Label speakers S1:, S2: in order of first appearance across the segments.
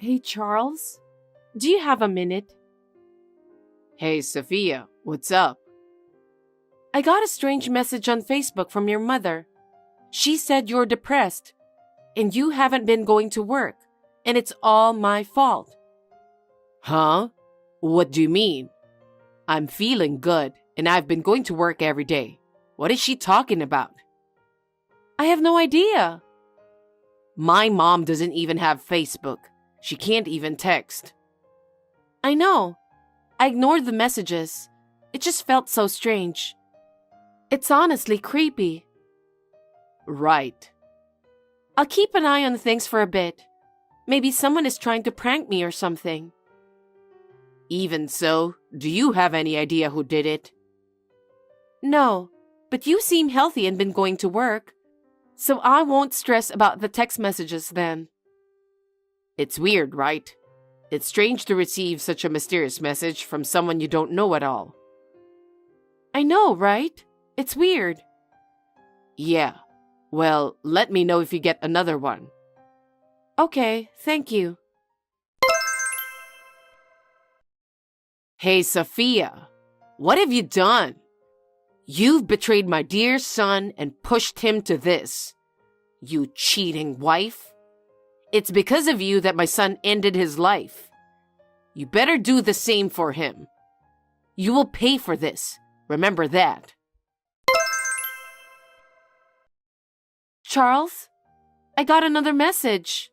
S1: Hey, Charles, do you have a minute?
S2: Hey, Sophia, what's up?
S1: I got a strange message on Facebook from your mother. She said you're depressed and you haven't been going to work, and it's all my fault.
S2: Huh? What do you mean? I'm feeling good and I've been going to work every day. What is she talking about?
S1: I have no idea.
S2: My mom doesn't even have Facebook. She can't even text.
S1: I know. I ignored the messages. It just felt so strange. It's honestly creepy.
S2: Right.
S1: I'll keep an eye on things for a bit. Maybe someone is trying to prank me or something.
S2: Even so, do you have any idea who did it?
S1: No, but you seem healthy and been going to work, so I won't stress about the text messages then.
S2: It's weird, right? It's strange to receive such a mysterious message from someone you don't know at all.
S1: I know, right? It's weird.
S2: Yeah. Well, let me know if you get another one.
S1: Okay, thank you.
S2: Hey, Sophia, what have you done? You've betrayed my dear son and pushed him to this. You cheating wife. It's because of you that my son ended his life. You better do the same for him. You will pay for this. Remember that.
S1: Charles, I got another message.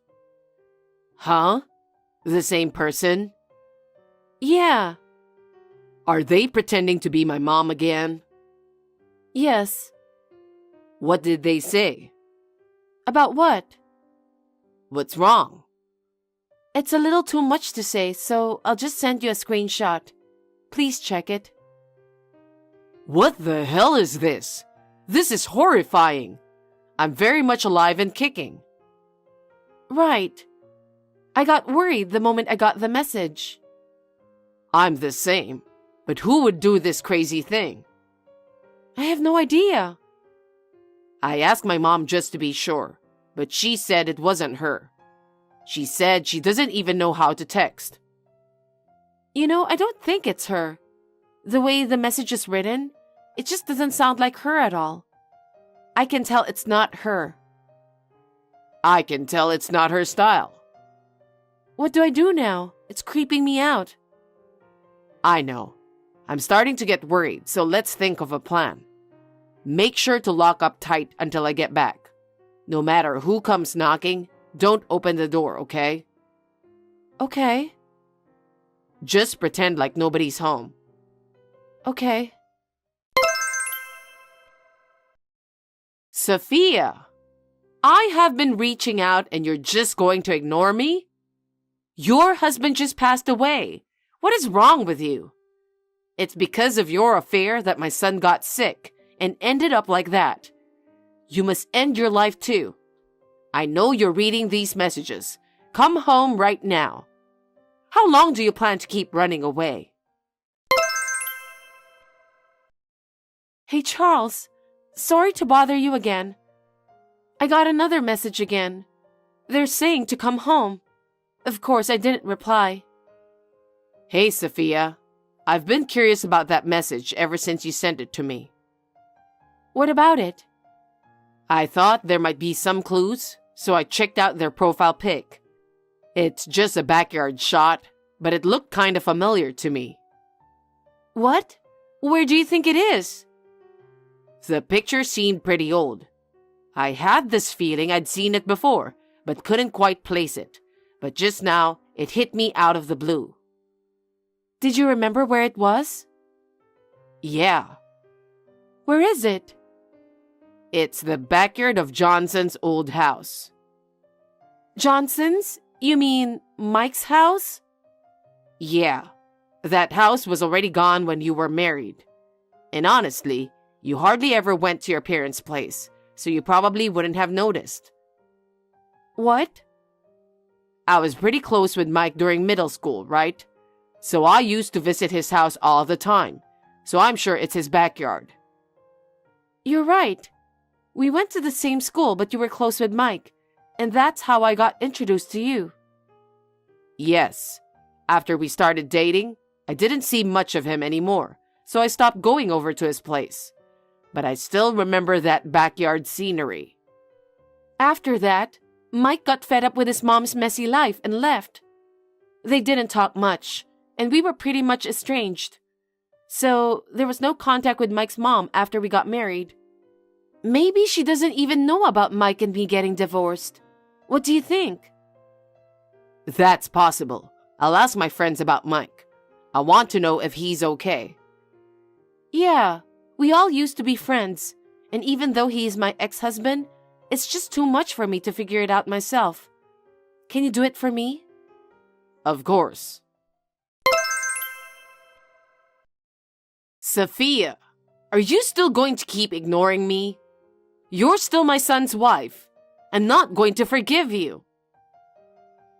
S2: Huh? The same person?
S1: Yeah.
S2: Are they pretending to be my mom again?
S1: Yes.
S2: What did they say?
S1: About what?
S2: What's wrong?
S1: It's a little too much to say, so I'll just send you a screenshot. Please check it.
S2: What the hell is this? This is horrifying. I'm very much alive and kicking.
S1: Right. I got worried the moment I got the message.
S2: I'm the same. But who would do this crazy thing?
S1: I have no idea.
S2: I asked my mom just to be sure, but she said it wasn't her. She said she doesn't even know how to text.
S1: You know, I don't think it's her. The way the message is written, it just doesn't sound like her at all. I can tell it's not her.
S2: I can tell it's not her style.
S1: What do I do now? It's creeping me out.
S2: I know. I'm starting to get worried, so let's think of a plan. Make sure to lock up tight until I get back. No matter who comes knocking, don't open the door, okay?
S1: Okay.
S2: Just pretend like nobody's home.
S1: Okay.
S2: Sophia, I have been reaching out and you're just going to ignore me? Your husband just passed away. What is wrong with you? It's because of your affair that my son got sick and ended up like that. You must end your life too. I know you're reading these messages. Come home right now. How long do you plan to keep running away?
S1: Hey, Charles. Sorry to bother you again. I got another message again. They're saying to come home. Of course, I didn't reply.
S2: Hey, Sophia. I've been curious about that message ever since you sent it to me.
S1: What about it?
S2: I thought there might be some clues, so I checked out their profile pic. It's just a backyard shot, but it looked kind of familiar to me.
S1: What? Where do you think it is?
S2: The picture seemed pretty old. I had this feeling I'd seen it before, but couldn't quite place it. But just now, it hit me out of the blue.
S1: Did you remember where it was?
S2: Yeah.
S1: Where is it?
S2: It's the backyard of Johnson's old house.
S1: Johnson's? You mean Mike's house?
S2: Yeah. That house was already gone when you were married. And honestly, you hardly ever went to your parents' place, so you probably wouldn't have noticed.
S1: What?
S2: I was pretty close with Mike during middle school, right? So I used to visit his house all the time, so I'm sure it's his backyard.
S1: You're right. We went to the same school, but you were close with Mike, and that's how I got introduced to you.
S2: Yes. After we started dating, I didn't see much of him anymore, so I stopped going over to his place. But I still remember that backyard scenery.
S1: After that, Mike got fed up with his mom's messy life and left. They didn't talk much, and we were pretty much estranged. So there was no contact with Mike's mom after we got married. Maybe she doesn't even know about Mike and me getting divorced. What do you think?
S2: That's possible. I'll ask my friends about Mike. I want to know if he's okay.
S1: Yeah, we all used to be friends, and even though he is my ex-husband, it's just too much for me to figure it out myself. Can you do it for me?
S2: Of course. Sophia, are you still going to keep ignoring me? You're still my son's wife. I'm not going to forgive you.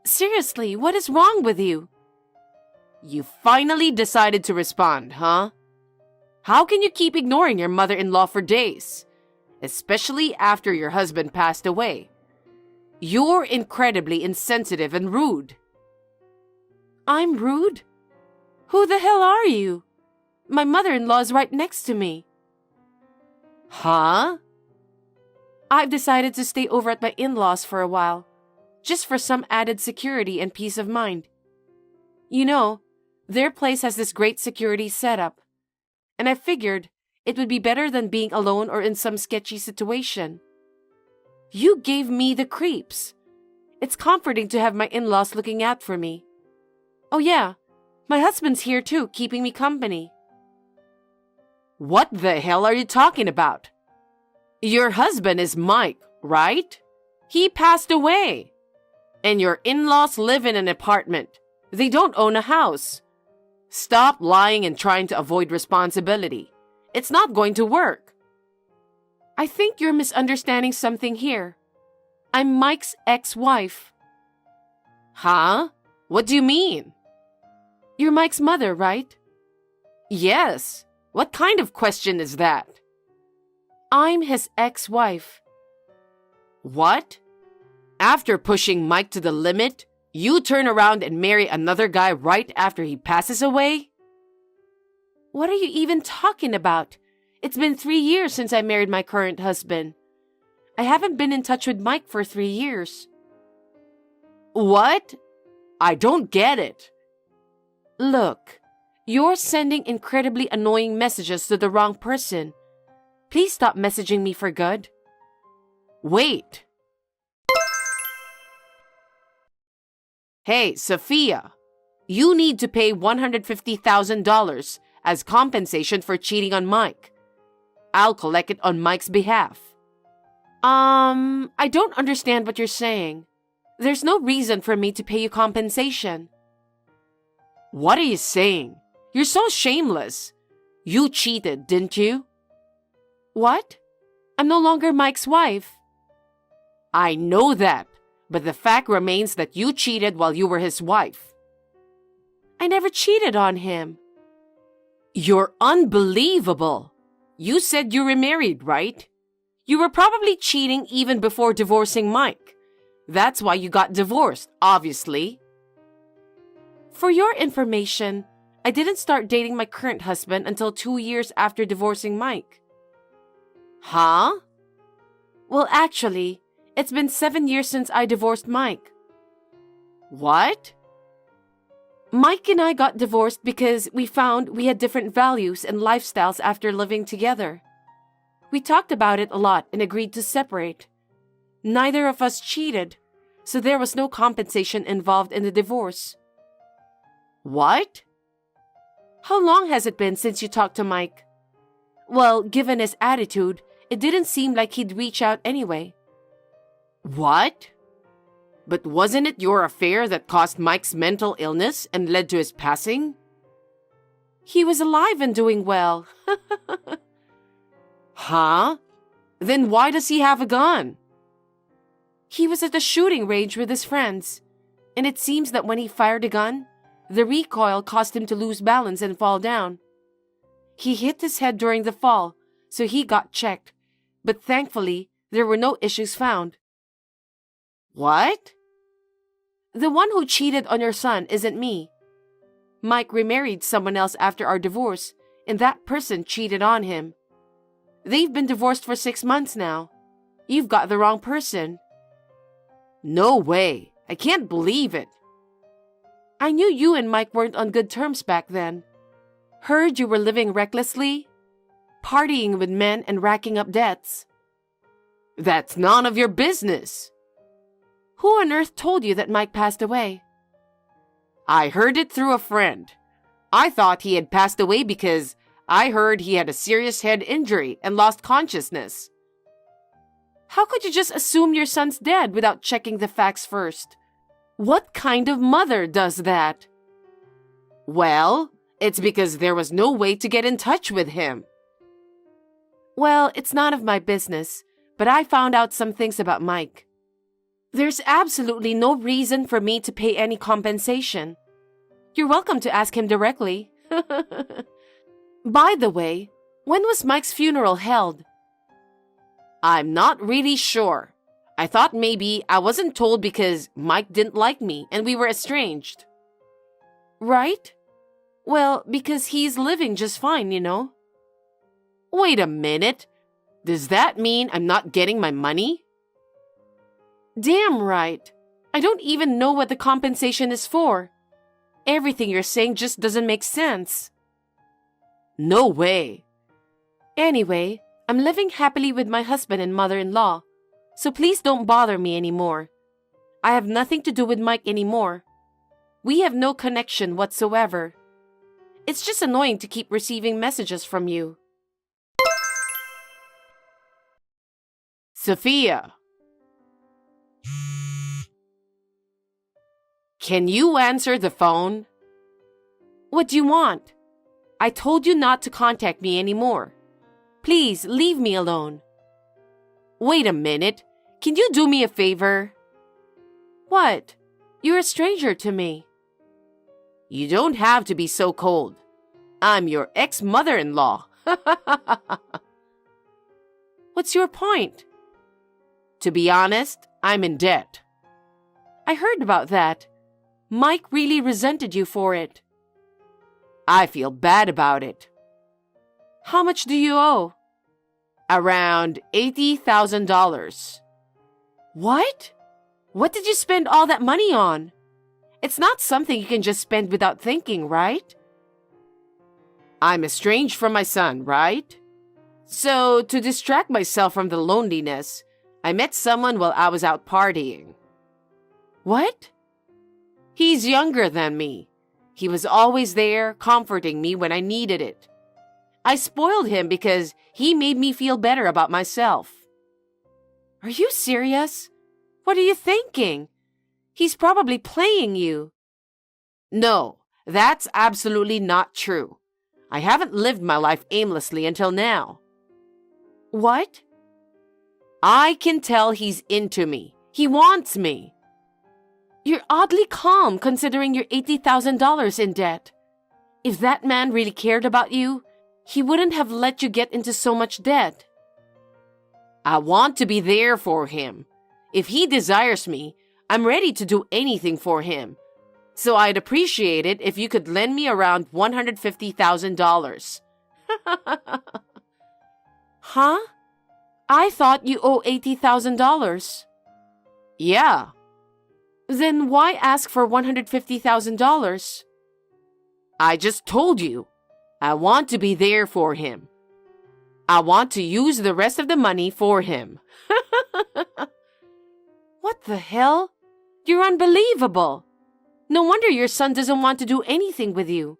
S1: Seriously, what is wrong with you?
S2: You finally decided to respond, huh? How can you keep ignoring your mother-in-law for days? Especially after your husband passed away. You're incredibly insensitive and rude.
S1: I'm rude? Who the hell are you? My mother-in-law is right next to me.
S2: Huh?
S1: I've decided to stay over at my in-laws for a while, just for some added security and peace of mind. You know, their place has this great security setup, and I figured it would be better than being alone or in some sketchy situation. You gave me the creeps. It's comforting to have my in-laws looking out for me. Oh yeah, my husband's here too, keeping me company.
S2: What the hell are you talking about? Your husband is Mike, right? He passed away. And your in-laws live in an apartment. They don't own a house. Stop lying and trying to avoid responsibility. It's not going to work.
S1: I think you're misunderstanding something here. I'm Mike's ex-wife.
S2: Huh? What do you mean?
S1: You're Mike's mother, right?
S2: Yes. What kind of question is that?
S1: I'm his ex-wife.
S2: What? After pushing Mike to the limit, you turn around and marry another guy right after he passes away?
S1: What are you even talking about? It's been 3 years since I married my current husband. I haven't been in touch with Mike for 3 years.
S2: What? I don't get it.
S1: Look, you're sending incredibly annoying messages to the wrong person. Please stop messaging me for good.
S2: Wait. Hey, Sophia, you need to pay $150,000 as compensation for cheating on Mike. I'll collect it on Mike's behalf.
S1: I don't understand what you're saying. There's no reason for me to pay you compensation.
S2: What are you saying? You're so shameless. You cheated, didn't you?
S1: What? I'm no longer Mike's wife.
S2: I know that, but the fact remains that you cheated while you were his wife.
S1: I never cheated on him.
S2: You're unbelievable. You said you remarried, right? You were probably cheating even before divorcing Mike. That's why you got divorced, obviously.
S1: For your information, I didn't start dating my current husband until 2 years after divorcing Mike.
S2: Huh?
S1: Well, actually, it's been 7 years since I divorced Mike.
S2: What?
S1: Mike and I got divorced because we found we had different values and lifestyles after living together. We talked about it a lot and agreed to separate. Neither of us cheated, so there was no compensation involved in the divorce.
S2: What?
S1: How long has it been since you talked to Mike? Well, given his attitude, it didn't seem like he'd reach out anyway.
S2: What? But wasn't it your affair that caused Mike's mental illness and led to his passing?
S1: He was alive and doing well.
S2: Huh? Then why does he have a gun?
S1: He was at a shooting range with his friends, and it seems that when he fired a gun, the recoil caused him to lose balance and fall down. He hit his head during the fall, so he got checked, but thankfully, there were no issues found.
S2: What?
S1: The one who cheated on your son isn't me. Mike remarried someone else after our divorce, and that person cheated on him. They've been divorced for 6 months now. You've got the wrong person.
S2: No way. I can't believe it.
S1: I knew you and Mike weren't on good terms back then. Heard you were living recklessly, partying with men and racking up debts.
S2: That's none of your business.
S1: Who on earth told you that Mike passed away?
S2: I heard it through a friend. I thought he had passed away because I heard he had a serious head injury and lost consciousness.
S1: How could you just assume your son's dead without checking the facts first? What kind of mother does that?
S2: Well, it's because there was no way to get in touch with him.
S1: Well, it's none of my business, but I found out some things about Mike. There's absolutely no reason for me to pay any compensation. You're welcome to ask him directly. By the way, when was Mike's funeral held?
S2: I'm not really sure. I thought maybe I wasn't told because Mike didn't like me and we were estranged.
S1: Right? Well, because he's living just fine, you know.
S2: Wait a minute. Does that mean I'm not getting my money?
S1: Damn right. I don't even know what the compensation is for. Everything you're saying just doesn't make sense.
S2: No way.
S1: Anyway, I'm living happily with my husband and mother-in-law, so please don't bother me anymore. I have nothing to do with Mike anymore. We have no connection whatsoever. It's just annoying to keep receiving messages from you.
S2: Sophia. Can you answer the phone?
S1: What do you want? I told you not to contact me anymore. Please leave me alone.
S2: Wait a minute. Can you do me a favor?
S1: What? You're a stranger to me.
S2: You don't have to be so cold. I'm your ex-mother-in-law.
S1: What's your point?
S2: To be honest, I'm in debt.
S1: I heard about that. Mike really resented you for it.
S2: I feel bad about it.
S1: How much do you owe?
S2: Around $80,000.
S1: What? What did you spend all that money on? It's not something you can just spend without thinking, right?
S2: I'm estranged from my son, right? So, to distract myself from the loneliness, I met someone while I was out partying.
S1: What?
S2: He's younger than me. He was always there, comforting me when I needed it. I spoiled him because he made me feel better about myself.
S1: Are you serious? What are you thinking? He's probably playing you.
S2: No, that's absolutely not true. I haven't lived my life aimlessly until now.
S1: What?
S2: I can tell he's into me. He wants me.
S1: You're oddly calm considering you're $80,000 in debt. If that man really cared about you, he wouldn't have let you get into so much debt.
S2: I want to be there for him. If he desires me, I'm ready to do anything for him. So I'd appreciate it if you could lend me around $150,000.
S1: Huh? I thought you owe $80,000.
S2: Yeah.
S1: Then why ask for $150,000?
S2: I just told you. I want to be there for him. I want to use the rest of the money for him.
S1: What the hell? You're unbelievable. No wonder your son doesn't want to do anything with you.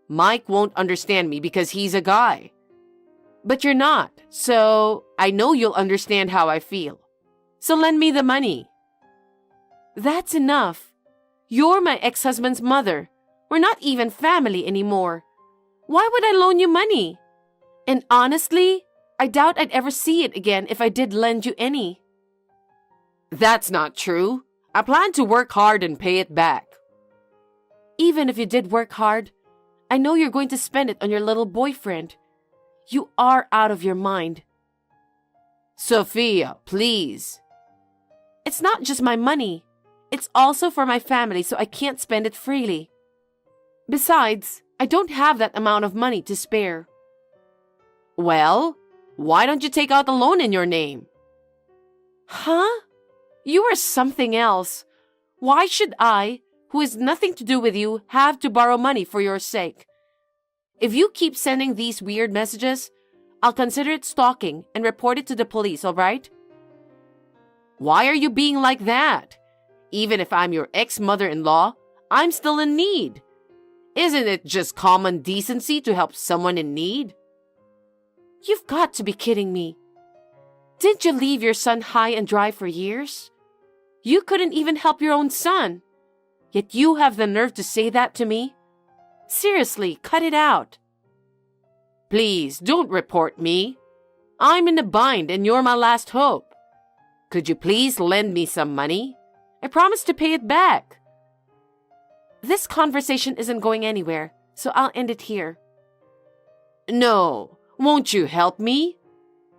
S2: Mike won't understand me because he's a guy. But you're not, so I know you'll understand how I feel. So lend me the money.
S1: That's enough. You're my ex-husband's mother. We're not even family anymore. Why would I loan you money? And honestly, I doubt I'd ever see it again if I did lend you any.
S2: That's not true. I plan to work hard and pay it back.
S1: Even if you did work hard, I know you're going to spend it on your little boyfriend. You are out of your mind.
S2: Sophia, please.
S1: It's not just my money. It's also for my family, so I can't spend it freely. Besides, I don't have that amount of money to spare.
S2: Well, why don't you take out a loan in your name?
S1: Huh? You are something else. Why should I, who has nothing to do with you, have to borrow money for your sake? If you keep sending these weird messages, I'll consider it stalking and report it to the police, all right?
S2: Why are you being like that? Even if I'm your ex-mother-in-law, I'm still in need. Isn't it just common decency to help someone in need?
S1: You've got to be kidding me. Didn't you leave your son high and dry for years? You couldn't even help your own son. Yet you have the nerve to say that to me? Seriously, cut it out.
S2: Please, don't report me. I'm in a bind and you're my last hope. Could you please lend me some money? I promise to pay it back.
S1: This conversation isn't going anywhere, so I'll end it here.
S2: No, won't you help me?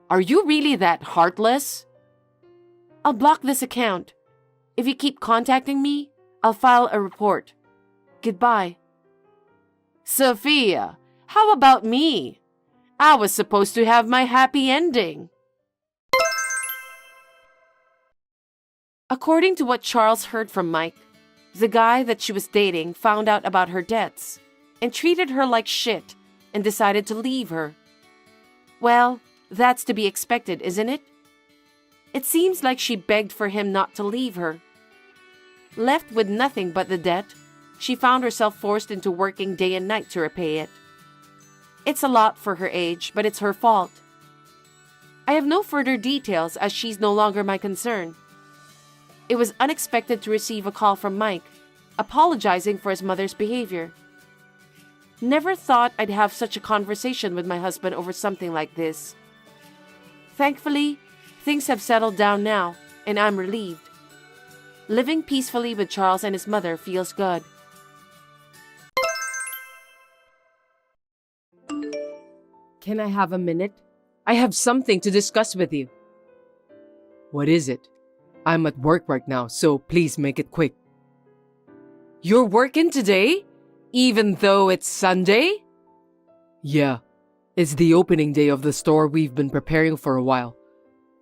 S2: Are you really that heartless?
S1: I'll block this account. If you keep contacting me, I'll file a report. Goodbye.
S2: Sophia, how about me? I was supposed to have my happy ending.
S1: According to what Charles heard from Mike, the guy that she was dating found out about her debts and treated her like shit and decided to leave her. Well, that's to be expected, isn't it? It seems like she begged for him not to leave her. Left with nothing but the debt, she found herself forced into working day and night to repay it. It's a lot for her age, but it's her fault. I have no further details as she's no longer my concern. It was unexpected to receive a call from Mike, apologizing for his mother's behavior. Never thought I'd have such a conversation with my husband over something like this. Thankfully, things have settled down now, and I'm relieved. Living peacefully with Charles and his mother feels good.
S2: Can I have a minute? I have something to discuss with you.
S3: What is it? I'm at work right now, so please make it quick.
S2: You're working today? Even though it's Sunday?
S3: Yeah, it's the opening day of the store we've been preparing for a while.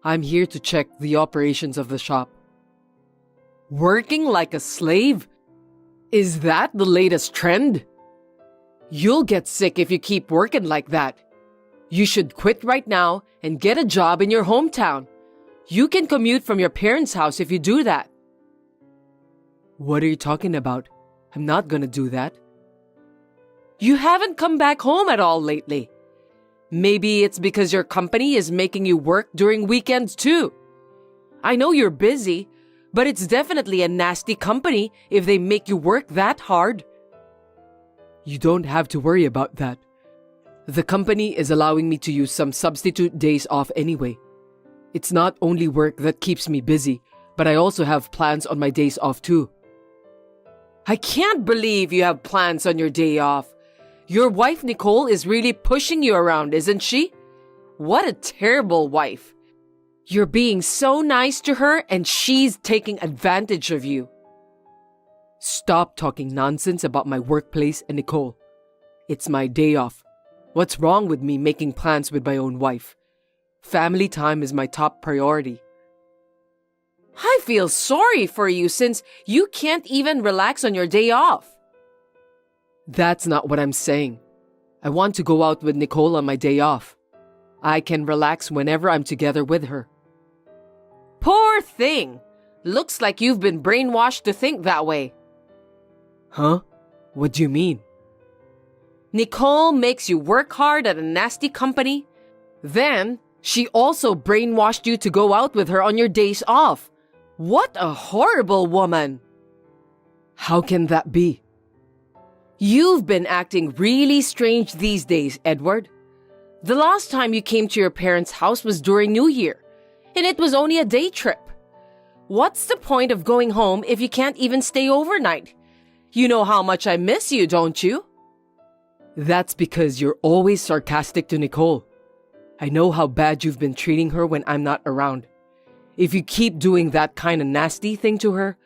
S3: I'm here to check the operations of the shop.
S2: Working like a slave? Is that the latest trend? You'll get sick if you keep working like that. You should quit right now and get a job in your hometown. You can commute from your parents' house if you do that.
S3: What are you talking about? I'm not gonna do that.
S2: You haven't come back home at all lately. Maybe it's because your company is making you work during weekends too. I know you're busy, but it's definitely a nasty company if they make you work that hard.
S3: You don't have to worry about that. The company is allowing me to use some substitute days off anyway. It's not only work that keeps me busy, but I also have plans on my days off too.
S2: I can't believe you have plans on your day off. Your wife Nicole is really pushing you around, isn't she? What a terrible wife. You're being so nice to her and she's taking advantage of you.
S3: Stop talking nonsense about my workplace and Nicole. It's my day off. What's wrong with me making plans with my own wife? Family time is my top priority.
S2: I feel sorry for you since you can't even relax on your day off.
S3: That's not what I'm saying. I want to go out with Nicole on my day off. I can relax whenever I'm together with her.
S2: Poor thing. Looks like you've been brainwashed to think that way.
S3: Huh? What do you mean?
S2: Nicole makes you work hard at a nasty company. Then, she also brainwashed you to go out with her on your days off. What a horrible woman.
S3: How can that be?
S2: You've been acting really strange these days, Edward. The last time you came to your parents' house was during New Year, and it was only a day trip. What's the point of going home if you can't even stay overnight? You know how much I miss you, don't you?
S3: That's because you're always sarcastic to Nicole. I know how bad you've been treating her when I'm not around. If you keep doing that kind of nasty thing to her,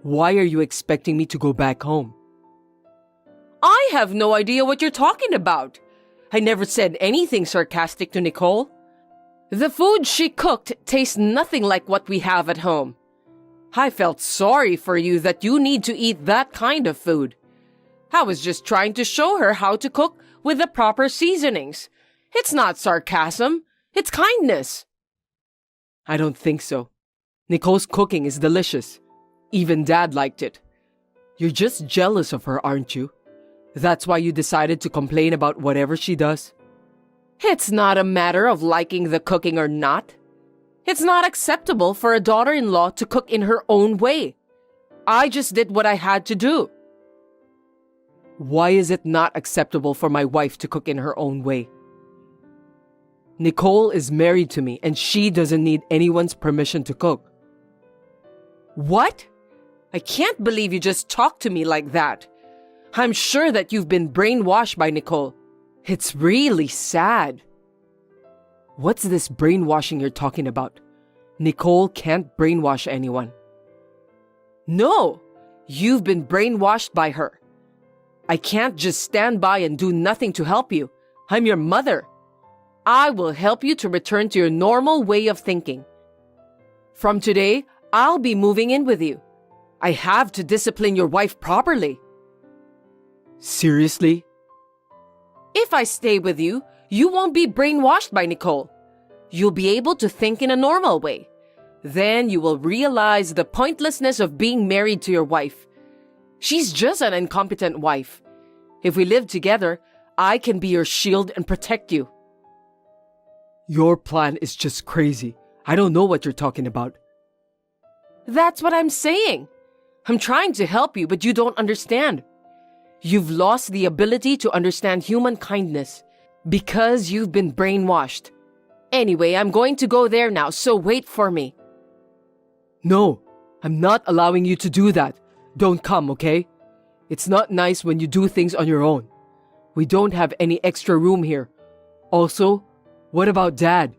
S3: Why are you expecting me to go back home?
S2: I have no idea what you're talking about. I never said anything sarcastic to Nicole. The food she cooked tastes nothing like what we have at home. I felt sorry for you that you need to eat that kind of food. I was just trying to show her how to cook with the proper seasonings. It's not sarcasm, it's kindness.
S3: I don't think so. Nicole's cooking is delicious. Even Dad liked it. You're just jealous of her, aren't you? That's why you decided to complain about whatever she does?
S2: It's not a matter of liking the cooking or not. It's not acceptable for a daughter-in-law to cook in her own way. I just did what I had to do.
S3: Why is it not acceptable for my wife to cook in her own way? Nicole is married to me and she doesn't need anyone's permission to cook.
S2: What? I can't believe you just talked to me like that. I'm sure that you've been brainwashed by Nicole. It's really sad.
S3: What's this brainwashing you're talking about? Nicole can't brainwash anyone.
S2: No, you've been brainwashed by her. I can't just stand by and do nothing to help you. I'm your mother. I will help you to return to your normal way of thinking. From today, I'll be moving in with you. I have to discipline your wife properly.
S3: Seriously?
S2: If I stay with you, you won't be brainwashed by Nicole. You'll be able to think in a normal way. Then you will realize the pointlessness of being married to your wife. She's just an incompetent wife. If we live together, I can be your shield and protect you.
S3: Your plan is just crazy. I don't know what you're talking about.
S2: That's what I'm saying. I'm trying to help you, but you don't understand. You've lost the ability to understand human kindness because you've been brainwashed. Anyway, I'm going to go there now, so wait for me.
S3: No, I'm not allowing you to do that. Don't come, okay? It's not nice when you do things on your own. We don't have any extra room here. Also, what about Dad?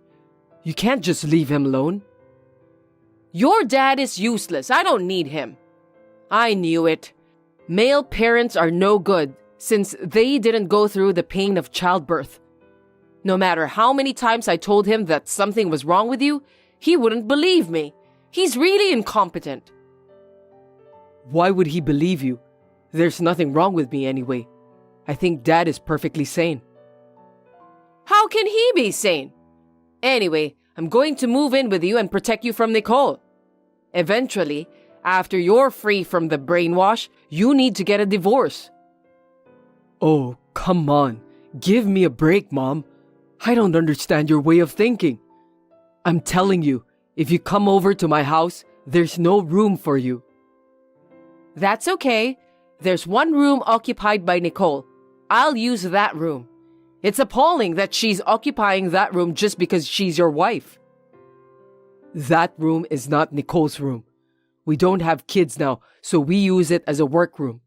S3: You can't just leave him alone.
S2: Your dad is useless. I don't need him. I knew it. Male parents are no good since they didn't go through the pain of childbirth. No matter how many times I told him that something was wrong with you, he wouldn't believe me. He's really incompetent.
S3: Why would he believe you? There's nothing wrong with me anyway. I think Dad is perfectly sane.
S2: How can he be sane? Anyway, I'm going to move in with you and protect you from Nicole. Eventually, after you're free from the brainwash, you need to get a divorce.
S3: Oh, come on. Give me a break, Mom. I don't understand your way of thinking. I'm telling you, if you come over to my house, there's no room for you.
S2: That's okay. There's one room occupied by Nicole. I'll use that room. It's appalling that she's occupying that room just because she's your wife.
S3: That room is not Nicole's room. We don't have kids now, so we use it as a workroom.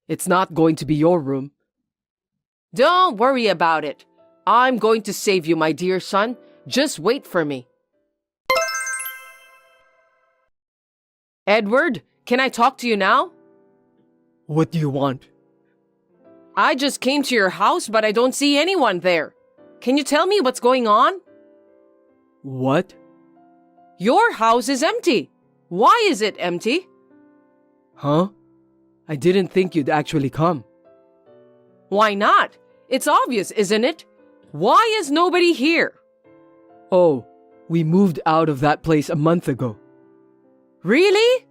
S3: It's not going to be your room.
S2: Don't worry about it. I'm going to save you, my dear son. Just wait for me. Edward, can I talk to you now?
S3: What do you want?
S2: I just came to your house, but I don't see anyone there. Can you tell me what's going on?
S3: What?
S2: Your house is empty. Why is it empty?
S3: Huh? I didn't think you'd actually come.
S2: Why not? It's obvious, isn't it? Why is nobody here?
S3: Oh, we moved out of that place a month ago.
S2: Really?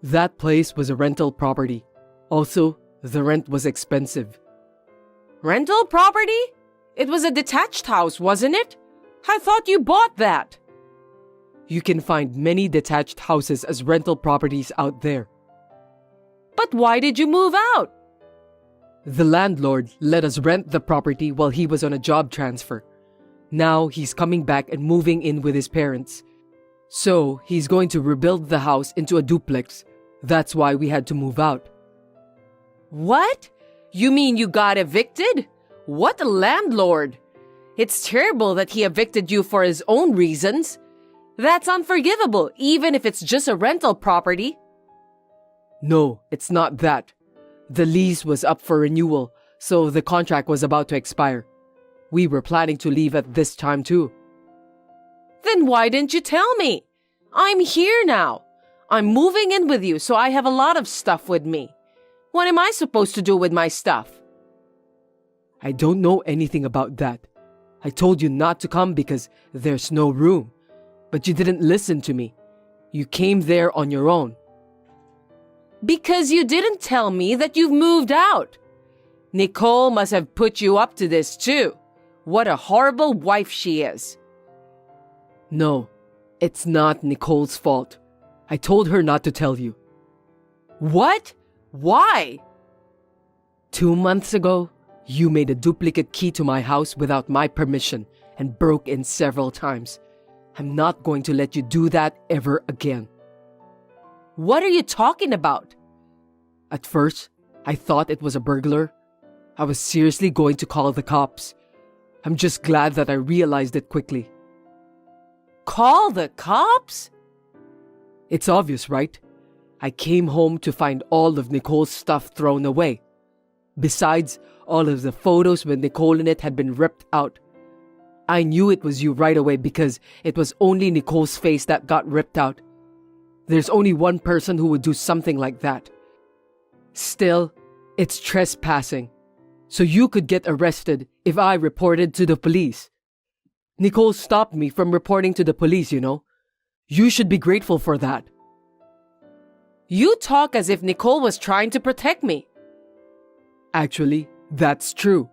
S3: That place was a rental property. Also, the rent was expensive.
S2: Rental property? It was a detached house, wasn't it? I thought you bought that.
S3: You can find many detached houses as rental properties out there.
S2: But why did you move out?
S3: The landlord let us rent the property while he was on a job transfer. Now he's coming back and moving in with his parents. So he's going to rebuild the house into a duplex. That's why we had to move out.
S2: What? You mean you got evicted? What a landlord! It's terrible that he evicted you for his own reasons. That's unforgivable, even if it's just a rental property.
S3: No, it's not that. The lease was up for renewal, so the contract was about to expire. We were planning to leave at this time too.
S2: Then why didn't you tell me? I'm here now. I'm moving in with you, so I have a lot of stuff with me. What am I supposed to do with my stuff?
S3: I don't know anything about that. I told you not to come because there's no room. But you didn't listen to me. You came there on your own.
S2: Because you didn't tell me that you've moved out. Nicole must have put you up to this too. What a horrible wife she is.
S3: No, it's not Nicole's fault. I told her not to tell you.
S2: What? Why?
S3: 2 months ago, you made a duplicate key to my house without my permission and broke in several times. I'm not going to let you do that ever again.
S2: What are you talking about?
S3: At first, I thought it was a burglar. I was seriously going to call the cops. I'm just glad that I realized it quickly.
S2: Call the cops?
S3: It's obvious, right? I came home to find all of Nicole's stuff thrown away. Besides, all of the photos with Nicole in it had been ripped out. I knew it was you right away because it was only Nicole's face that got ripped out. There's only one person who would do something like that. Still, it's trespassing. So you could get arrested if I reported to the police. Nicole stopped me from reporting to the police, you know. You should be grateful for that.
S2: You talk as if Nicole was trying to protect me.
S3: Actually, that's true.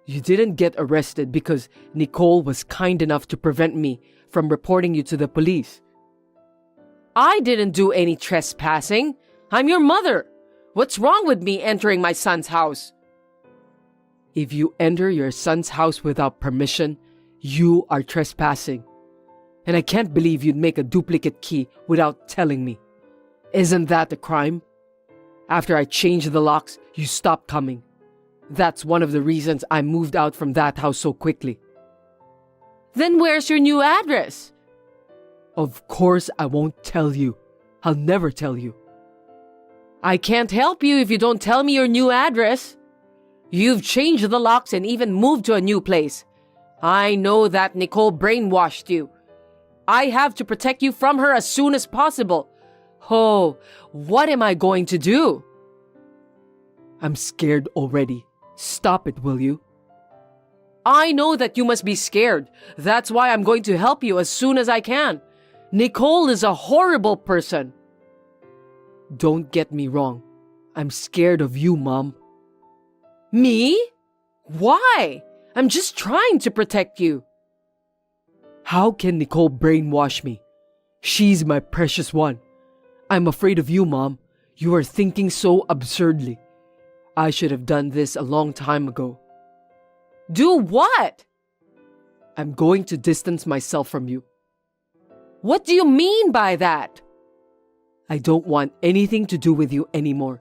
S3: You didn't get arrested because Nicole was kind enough to prevent me from reporting you to the police.
S2: I didn't do any trespassing. I'm your mother. What's wrong with me entering my son's house?
S3: If you enter your son's house without permission, you are trespassing. And I can't believe you'd make a duplicate key without telling me. Isn't that a crime? After I changed the locks, you stopped coming. That's one of the reasons I moved out from that house so quickly.
S2: Then where's your new address?
S3: Of course I won't tell you. I'll never tell you.
S2: I can't help you if you don't tell me your new address. You've changed the locks and even moved to a new place. I know that Nicole brainwashed you. I have to protect you from her as soon as possible. Oh, what am I going to do?
S3: I'm scared already. Stop it, will you?
S2: I know that you must be scared. That's why I'm going to help you as soon as I can. Nicole is a horrible person.
S3: Don't get me wrong. I'm scared of you, Mom.
S2: Me? Why? I'm just trying to protect you.
S3: How can Nicole brainwash me? She's my precious one. I'm afraid of you, Mom. You are thinking so absurdly. I should have done this a long time ago.
S2: Do what?
S3: I'm going to distance myself from you.
S2: What do you mean by that?
S3: I don't want anything to do with you anymore.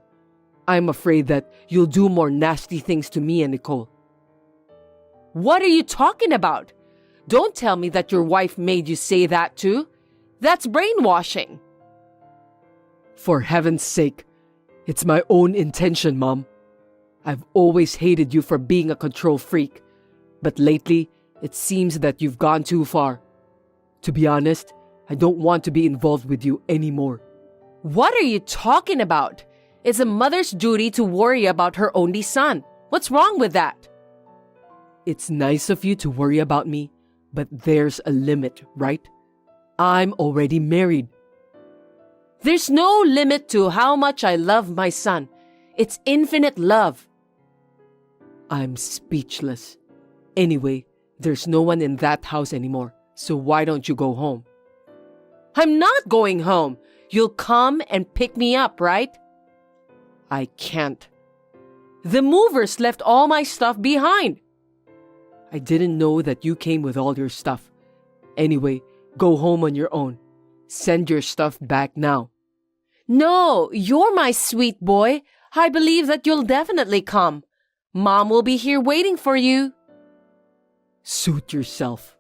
S3: I'm afraid that you'll do more nasty things to me and Nicole.
S2: What are you talking about? Don't tell me that your wife made you say that too. That's brainwashing.
S3: For heaven's sake, it's my own intention, Mom. I've always hated you for being a control freak, but lately, it seems that you've gone too far. To be honest, I don't want to be involved with you anymore.
S2: What are you talking about? It's a mother's duty to worry about her only son. What's wrong with that?
S3: It's nice of you to worry about me, but there's a limit, right? I'm already married.
S2: There's no limit to how much I love my son. It's infinite love.
S3: I'm speechless. Anyway, there's no one in that house anymore, so why don't you go home?
S2: I'm not going home. You'll come and pick me up, right?
S3: I can't.
S2: The movers left all my stuff behind.
S3: I didn't know that you came with all your stuff. Anyway, go home on your own. Send your stuff back now.
S2: No, you're my sweet boy. I believe that you'll definitely come. Mom will be here waiting for you.
S3: Suit yourself.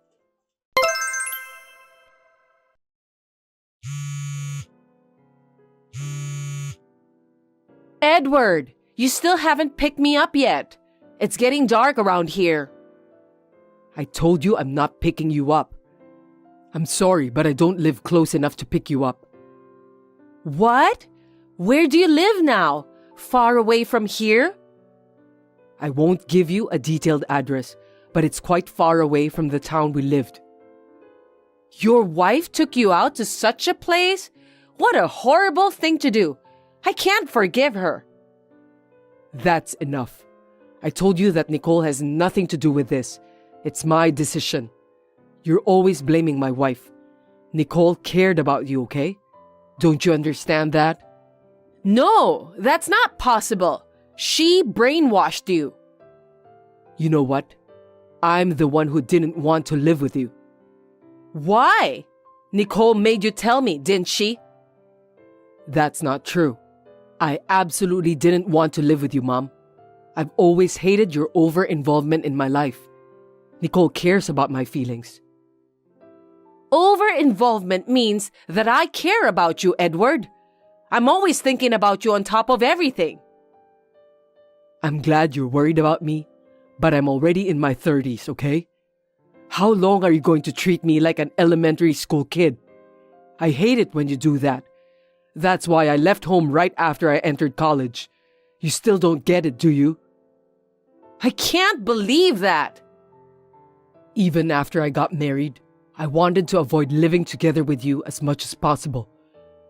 S2: Edward, you still haven't picked me up yet. It's getting dark around here.
S3: I told you I'm not picking you up. I'm sorry, but I don't live close enough to pick you up.
S2: What? Where do you live now? Far away from here?
S3: I won't give you a detailed address, but it's quite far away from the town we lived.
S2: Your wife took you out to such a place? What a horrible thing to do. I can't forgive her.
S3: That's enough. I told you that Nicole has nothing to do with this. It's my decision. You're always blaming my wife. Nicole cared about you, okay? Don't you understand that?
S2: No, that's not possible. She brainwashed you.
S3: You know what? I'm the one who didn't want to live with you.
S2: Why? Nicole made you tell me, didn't she?
S3: That's not true. I absolutely didn't want to live with you, Mom. I've always hated your over-involvement in my life. Nicole cares about my feelings.
S2: Over-involvement means that I care about you, Edward. I'm always thinking about you on top of everything.
S3: I'm glad you're worried about me, but I'm already in my 30s, okay? How long are you going to treat me like an elementary school kid? I hate it when you do that. That's why I left home right after I entered college. You still don't get it, do you?
S2: I can't believe that.
S3: Even after I got married, I wanted to avoid living together with you as much as possible.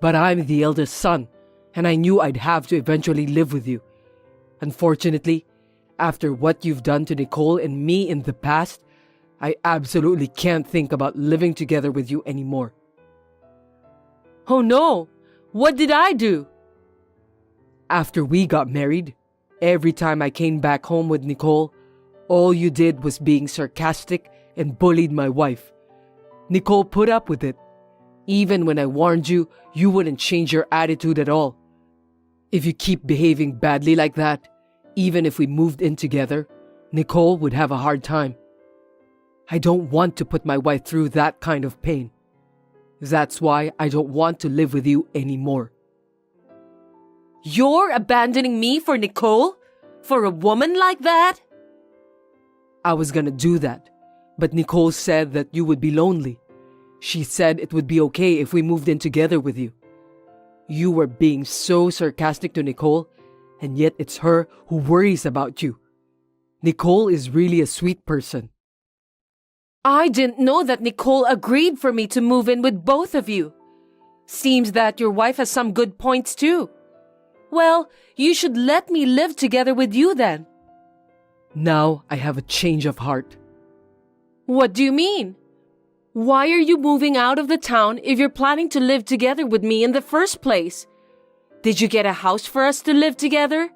S3: But I'm the eldest son, and I knew I'd have to eventually live with you. Unfortunately, after what you've done to Nicole and me in the past, I absolutely can't think about living together with you anymore.
S2: Oh no! What did I do?
S3: After we got married, every time I came back home with Nicole, all you did was being sarcastic and bullied my wife. Nicole put up with it. Even when I warned you, you wouldn't change your attitude at all. If you keep behaving badly like that, even if we moved in together, Nicole would have a hard time. I don't want to put my wife through that kind of pain. That's why I don't want to live with you anymore.
S2: You're abandoning me for Nicole? For a woman like that?
S3: I was gonna do that, but Nicole said that you would be lonely. She said it would be okay if we moved in together with you. You were being so sarcastic to Nicole, and yet it's her who worries about you. Nicole is really a sweet person.
S2: I didn't know that Nicole agreed for me to move in with both of you. Seems that your wife has some good points too. Well, you should let me live together with you then.
S3: Now I have a change of heart.
S2: What do you mean? Why are you moving out of the town if you're planning to live together with me in the first place? Did you get a house for us to live together?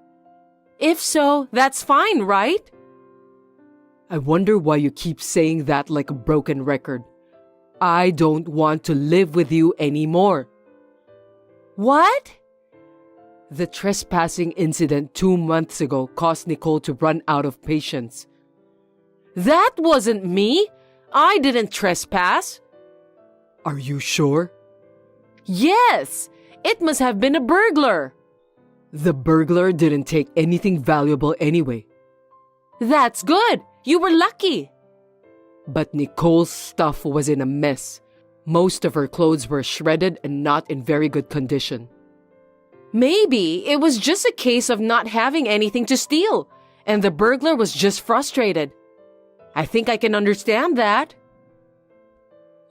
S2: If so, that's fine, right?
S3: I wonder why you keep saying that like a broken record. I don't want to live with you anymore.
S2: What?
S3: The trespassing incident 2 months ago caused Nicole to run out of patience.
S2: That wasn't me. I didn't trespass.
S3: Are you sure?
S2: Yes, it must have been a burglar.
S3: The burglar didn't take anything valuable anyway.
S2: That's good. You were lucky.
S3: But Nicole's stuff was in a mess. Most of her clothes were shredded and not in very good condition.
S2: Maybe it was just a case of not having anything to steal, and the burglar was just frustrated. I think I can understand that.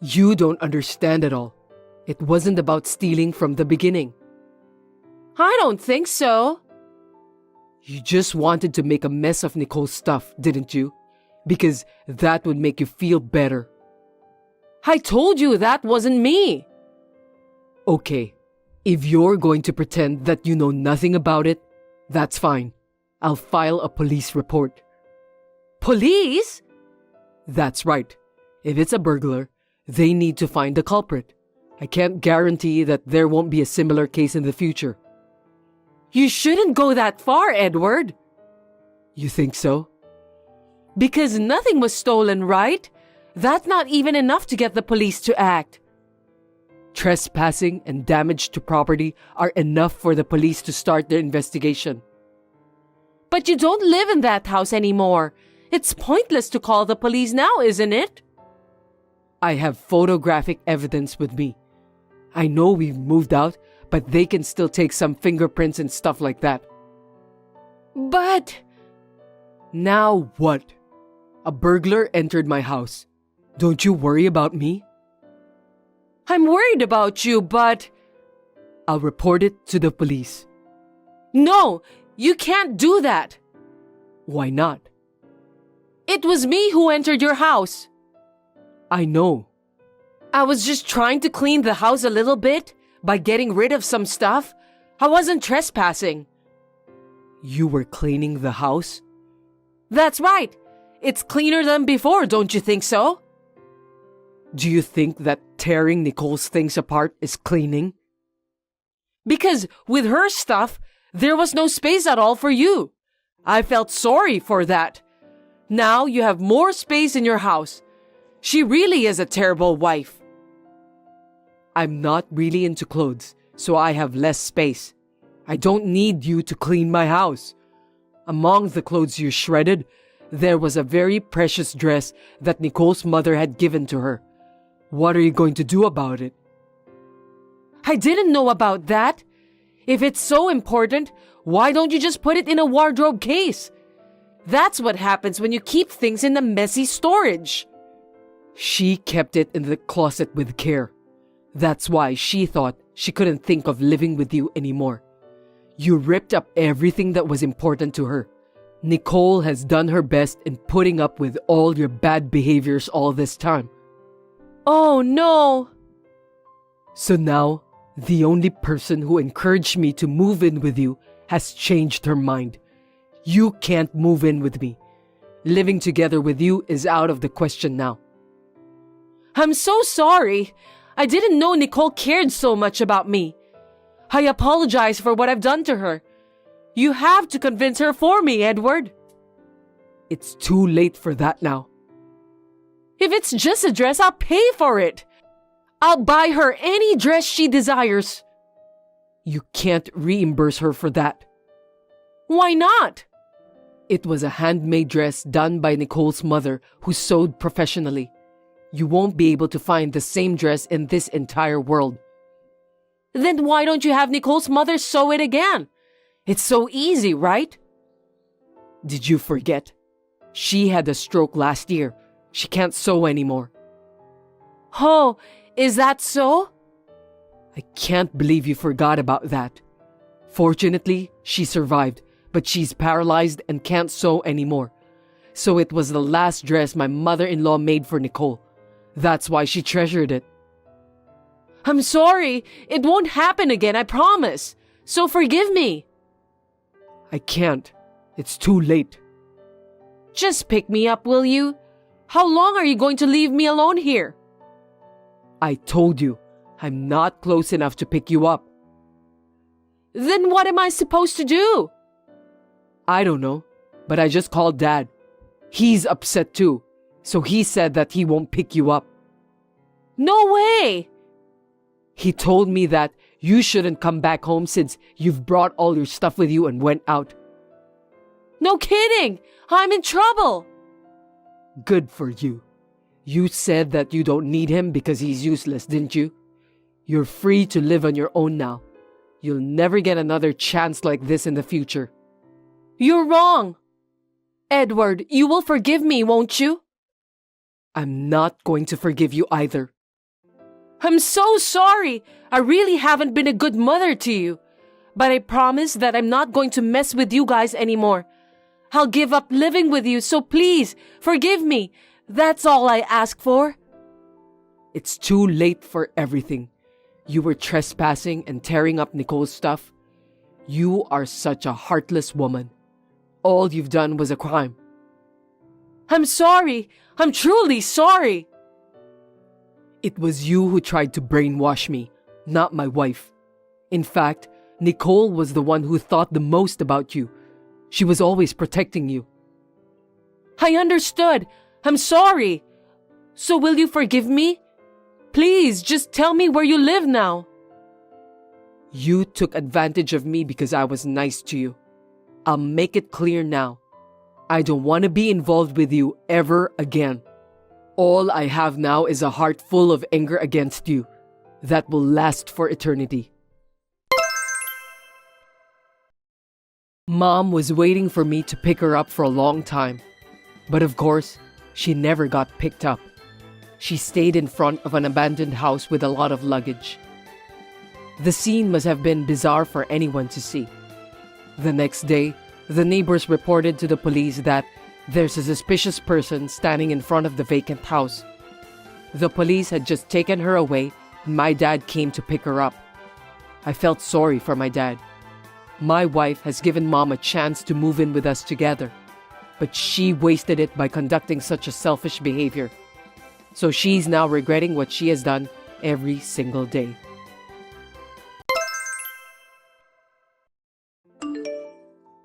S3: You don't understand at all. It wasn't about stealing from the beginning.
S2: I don't think so.
S3: You just wanted to make a mess of Nicole's stuff, didn't you? Because that would make you feel better.
S2: I told you that wasn't me.
S3: Okay, if you're going to pretend that you know nothing about it, that's fine. I'll file a police report.
S2: Police?
S3: That's right. If it's a burglar, they need to find the culprit. I can't guarantee that there won't be a similar case in the future.
S2: You shouldn't go that far, Edward.
S3: You think so?
S2: Because nothing was stolen, right? That's not even enough to get the police to act.
S3: Trespassing and damage to property are enough for the police to start their investigation.
S2: But you don't live in that house anymore. It's pointless to call the police now, isn't it?
S3: I have photographic evidence with me. I know we've moved out, but they can still take some fingerprints and stuff like that.
S2: But...
S3: Now what? A burglar entered my house. Don't you worry about me?
S2: I'm worried about you, but...
S3: I'll report it to the police.
S2: No, you can't do that.
S3: Why not?
S2: It was me who entered your house.
S3: I know.
S2: I was just trying to clean the house a little bit by getting rid of some stuff. I wasn't trespassing.
S3: You were cleaning the house?
S2: That's right. It's cleaner than before, don't you think so?
S3: Do you think that tearing Nicole's things apart is cleaning?
S2: Because with her stuff, there was no space at all for you. I felt sorry for that. Now you have more space in your house. She really is a terrible wife.
S3: I'm not really into clothes, so I have less space. I don't need you to clean my house. Among the clothes you shredded, there was a very precious dress that Nicole's mother had given to her. What are you going to do about it?
S2: I didn't know about that. If it's so important, why don't you just put it in a wardrobe case? That's what happens when you keep things in a messy storage.
S3: She kept it in the closet with care. That's why she thought she couldn't think of living with you anymore. You ripped up everything that was important to her. Nicole has done her best in putting up with all your bad behaviors all this time.
S2: Oh no!
S3: So now, the only person who encouraged me to move in with you has changed her mind. You can't move in with me. Living together with you is out of the question now.
S2: I'm so sorry. I didn't know Nicole cared so much about me. I apologize for what I've done to her. You have to convince her for me, Edward.
S3: It's too late for that now.
S2: If it's just a dress, I'll pay for it. I'll buy her any dress she desires.
S3: You can't reimburse her for that.
S2: Why not?
S3: It was a handmade dress done by Nicole's mother who sewed professionally. You won't be able to find the same dress in this entire world.
S2: Then why don't you have Nicole's mother sew it again? It's so easy, right?
S3: Did you forget? She had a stroke last year. She can't sew anymore.
S2: Oh, is that so?
S3: I can't believe you forgot about that. Fortunately, she survived, but she's paralyzed and can't sew anymore. So it was the last dress my mother-in-law made for Nicole. That's why she treasured it.
S2: I'm sorry. It won't happen again, I promise. So forgive me.
S3: I can't. It's too late.
S2: Just pick me up, will you? How long are you going to leave me alone here?
S3: I told you, I'm not close enough to pick you up.
S2: Then what am I supposed to do?
S3: I don't know, but I just called Dad. He's upset too, so he said that he won't pick you up.
S2: No way!
S3: He told me that you shouldn't come back home since you've brought all your stuff with you and went out.
S2: No kidding! I'm in trouble!
S3: Good for you. You said that you don't need him because he's useless, didn't you? You're free to live on your own now. You'll never get another chance like this in the future.
S2: You're wrong. Edward, you will forgive me, won't you?
S3: I'm not going to forgive you either.
S2: I'm so sorry. I really haven't been a good mother to you. But I promise that I'm not going to mess with you guys anymore. I'll give up living with you, so please, forgive me. That's all I ask for.
S3: It's too late for everything. You were trespassing and tearing up Nicole's stuff. You are such a heartless woman. All you've done was a crime.
S2: I'm sorry. I'm truly sorry.
S3: It was you who tried to brainwash me, not my wife. In fact, Nicole was the one who thought the most about you. She was always protecting you.
S2: I understood. I'm sorry. So will you forgive me?
S1: Please, just tell me where you live now.
S3: You took advantage of me because I was nice to you. I'll make it clear now. I don't want to be involved with you ever again. All I have now is a heart full of anger against you that will last for eternity. Mom was waiting for me to pick her up for a long time. But of course, she never got picked up. She stayed in front of an abandoned house with a lot of luggage. The scene must have been bizarre for anyone to see. The next day, the neighbors reported to the police that there's a suspicious person standing in front of the vacant house. The police had just taken her away, and my dad came to pick her up. I felt sorry for my dad. My wife has given Mom a chance to move in with us together, but she wasted it by conducting such a selfish behavior. So she's now regretting what she has done every single day.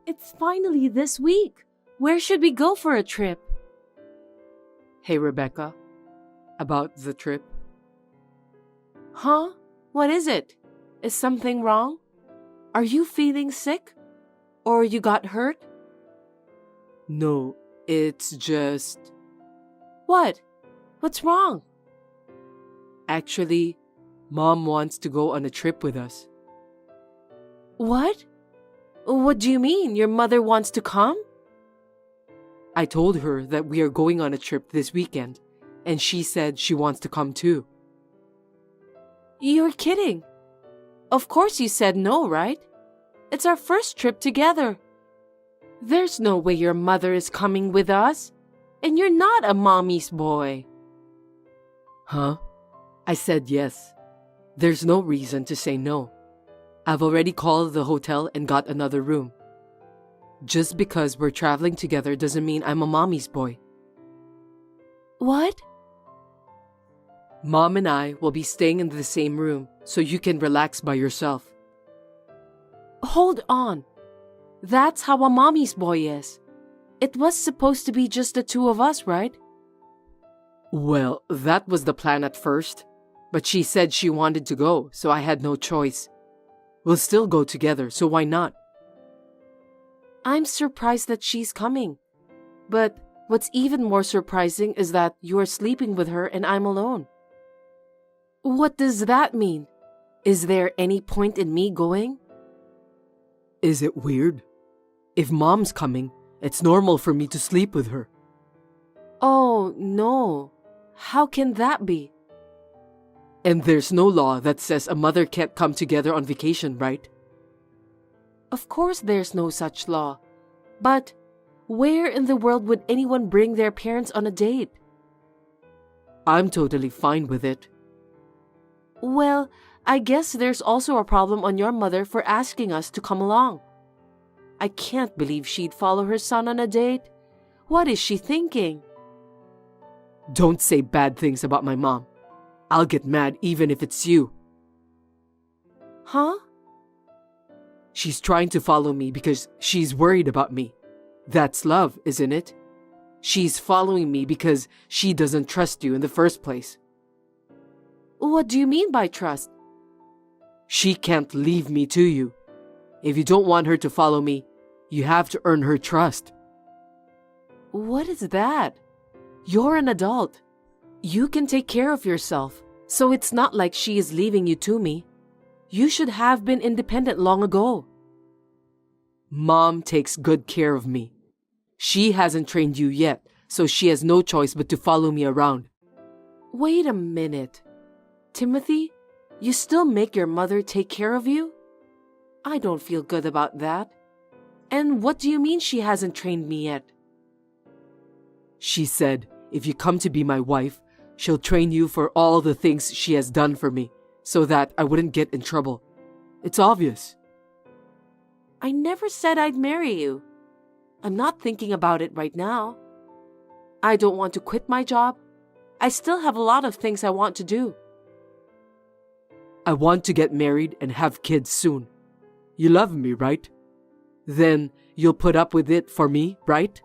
S1: It's finally this week. Where should we go for a trip?
S3: Hey, Rebecca, about the trip.
S1: Huh? What is it? Is something wrong? Are you feeling sick? Or you got hurt?
S3: No, it's just...
S1: What? What's wrong?
S3: Actually, Mom wants to go on a trip with us.
S1: What? What do you mean? Your mother wants to come?
S3: I told her that we are going on a trip this weekend, and she said she wants to come too.
S1: You're kidding. Of course you said no, right? It's our first trip together. There's no way your mother is coming with us. And you're not a mommy's boy.
S3: Huh? I said yes. There's no reason to say no. I've already called the hotel and got another room. Just because we're traveling together doesn't mean I'm a mommy's boy.
S1: What?
S3: Mom and I will be staying in the same room so you can relax by yourself.
S1: Hold on. That's how a mommy's boy is. It was supposed to be just the two of us, right?
S3: Well, that was the plan at first, but she said she wanted to go, so I had no choice. We'll still go together, so why not?
S1: I'm surprised that she's coming. But what's even more surprising is that you are sleeping with her and I'm alone. What does that mean? Is there any point in me going?
S3: Is it weird? If Mom's coming, it's normal for me to sleep with her.
S1: Oh, no. How can that be?
S3: And there's no law that says a mother can't come together on vacation, right?
S1: Of course there's no such law. But where in the world would anyone bring their parents on a date?
S3: I'm totally fine with it.
S1: Well, I guess there's also a problem on your mother for asking us to come along. I can't believe she'd follow her son on a date. What is she thinking?
S3: Don't say bad things about my mom. I'll get mad even if it's you.
S1: Huh?
S3: She's trying to follow me because she's worried about me. That's love, isn't it? She's following me because she doesn't trust you in the first place.
S1: What do you mean by trust?
S3: She can't leave me to you. If you don't want her to follow me, you have to earn her trust.
S1: What is that? You're an adult. You can take care of yourself, so it's not like she is leaving you to me. You should have been independent long ago.
S3: Mom takes good care of me. She hasn't trained you yet, so she has no choice but to follow me around.
S1: Wait a minute. Timothy, you still make your mother take care of you? I don't feel good about that. And what do you mean she hasn't trained me yet?
S3: She said, if you come to be my wife, she'll train you for all the things she has done for me, so that I wouldn't get in trouble. It's obvious.
S1: I never said I'd marry you. I'm not thinking about it right now. I don't want to quit my job. I still have a lot of things I want to do.
S3: I want to get married and have kids soon. You love me, right? Then you'll put up with it for me, right?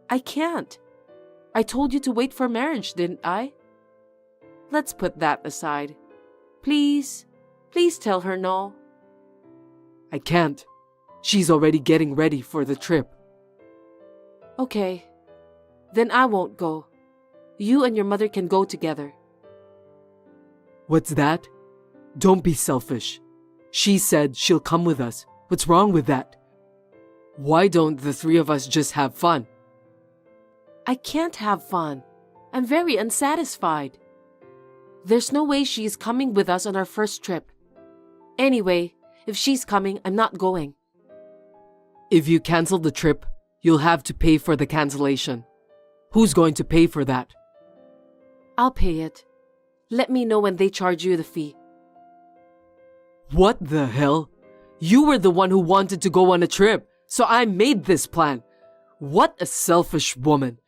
S1: I can't. I told you to wait for marriage, didn't I? let's put that aside. Please tell her no.
S3: I can't. She's already getting ready for the trip.
S1: Okay, then I won't go. You and your mother can go together.
S3: What's that? Don't be selfish. She said she'll come with us. What's wrong with that? Why don't the three of us just have fun?
S1: I can't have fun. I'm very unsatisfied. There's no way she's coming with us on our first trip. Anyway, if she's coming, I'm not going.
S3: If you cancel the trip, you'll have to pay for the cancellation. Who's going to pay for that?
S1: I'll pay it. Let me know when they charge you the fee.
S3: What the hell? You were the one who wanted to go on a trip, so I made this plan. What a selfish woman.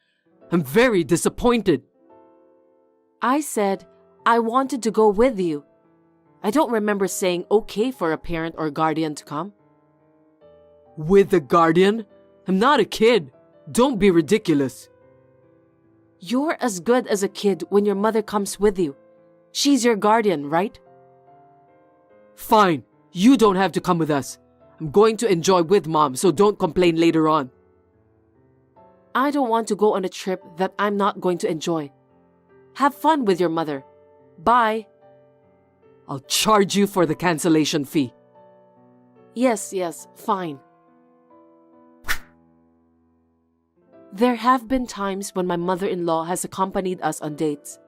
S3: I'm very disappointed.
S1: I said I wanted to go with you. I don't remember saying okay for a parent or guardian to come.
S3: With a guardian? I'm not a kid. Don't be ridiculous.
S1: You're as good as a kid when your mother comes with you. She's your guardian, right?
S3: Fine. You don't have to come with us. I'm going to enjoy with Mom, so don't complain later on.
S1: I don't want to go on a trip that I'm not going to enjoy. Have fun with your mother. Bye.
S3: I'll charge you for the cancellation fee.
S1: Yes, fine. There have been times when my mother-in-law has accompanied us on dates,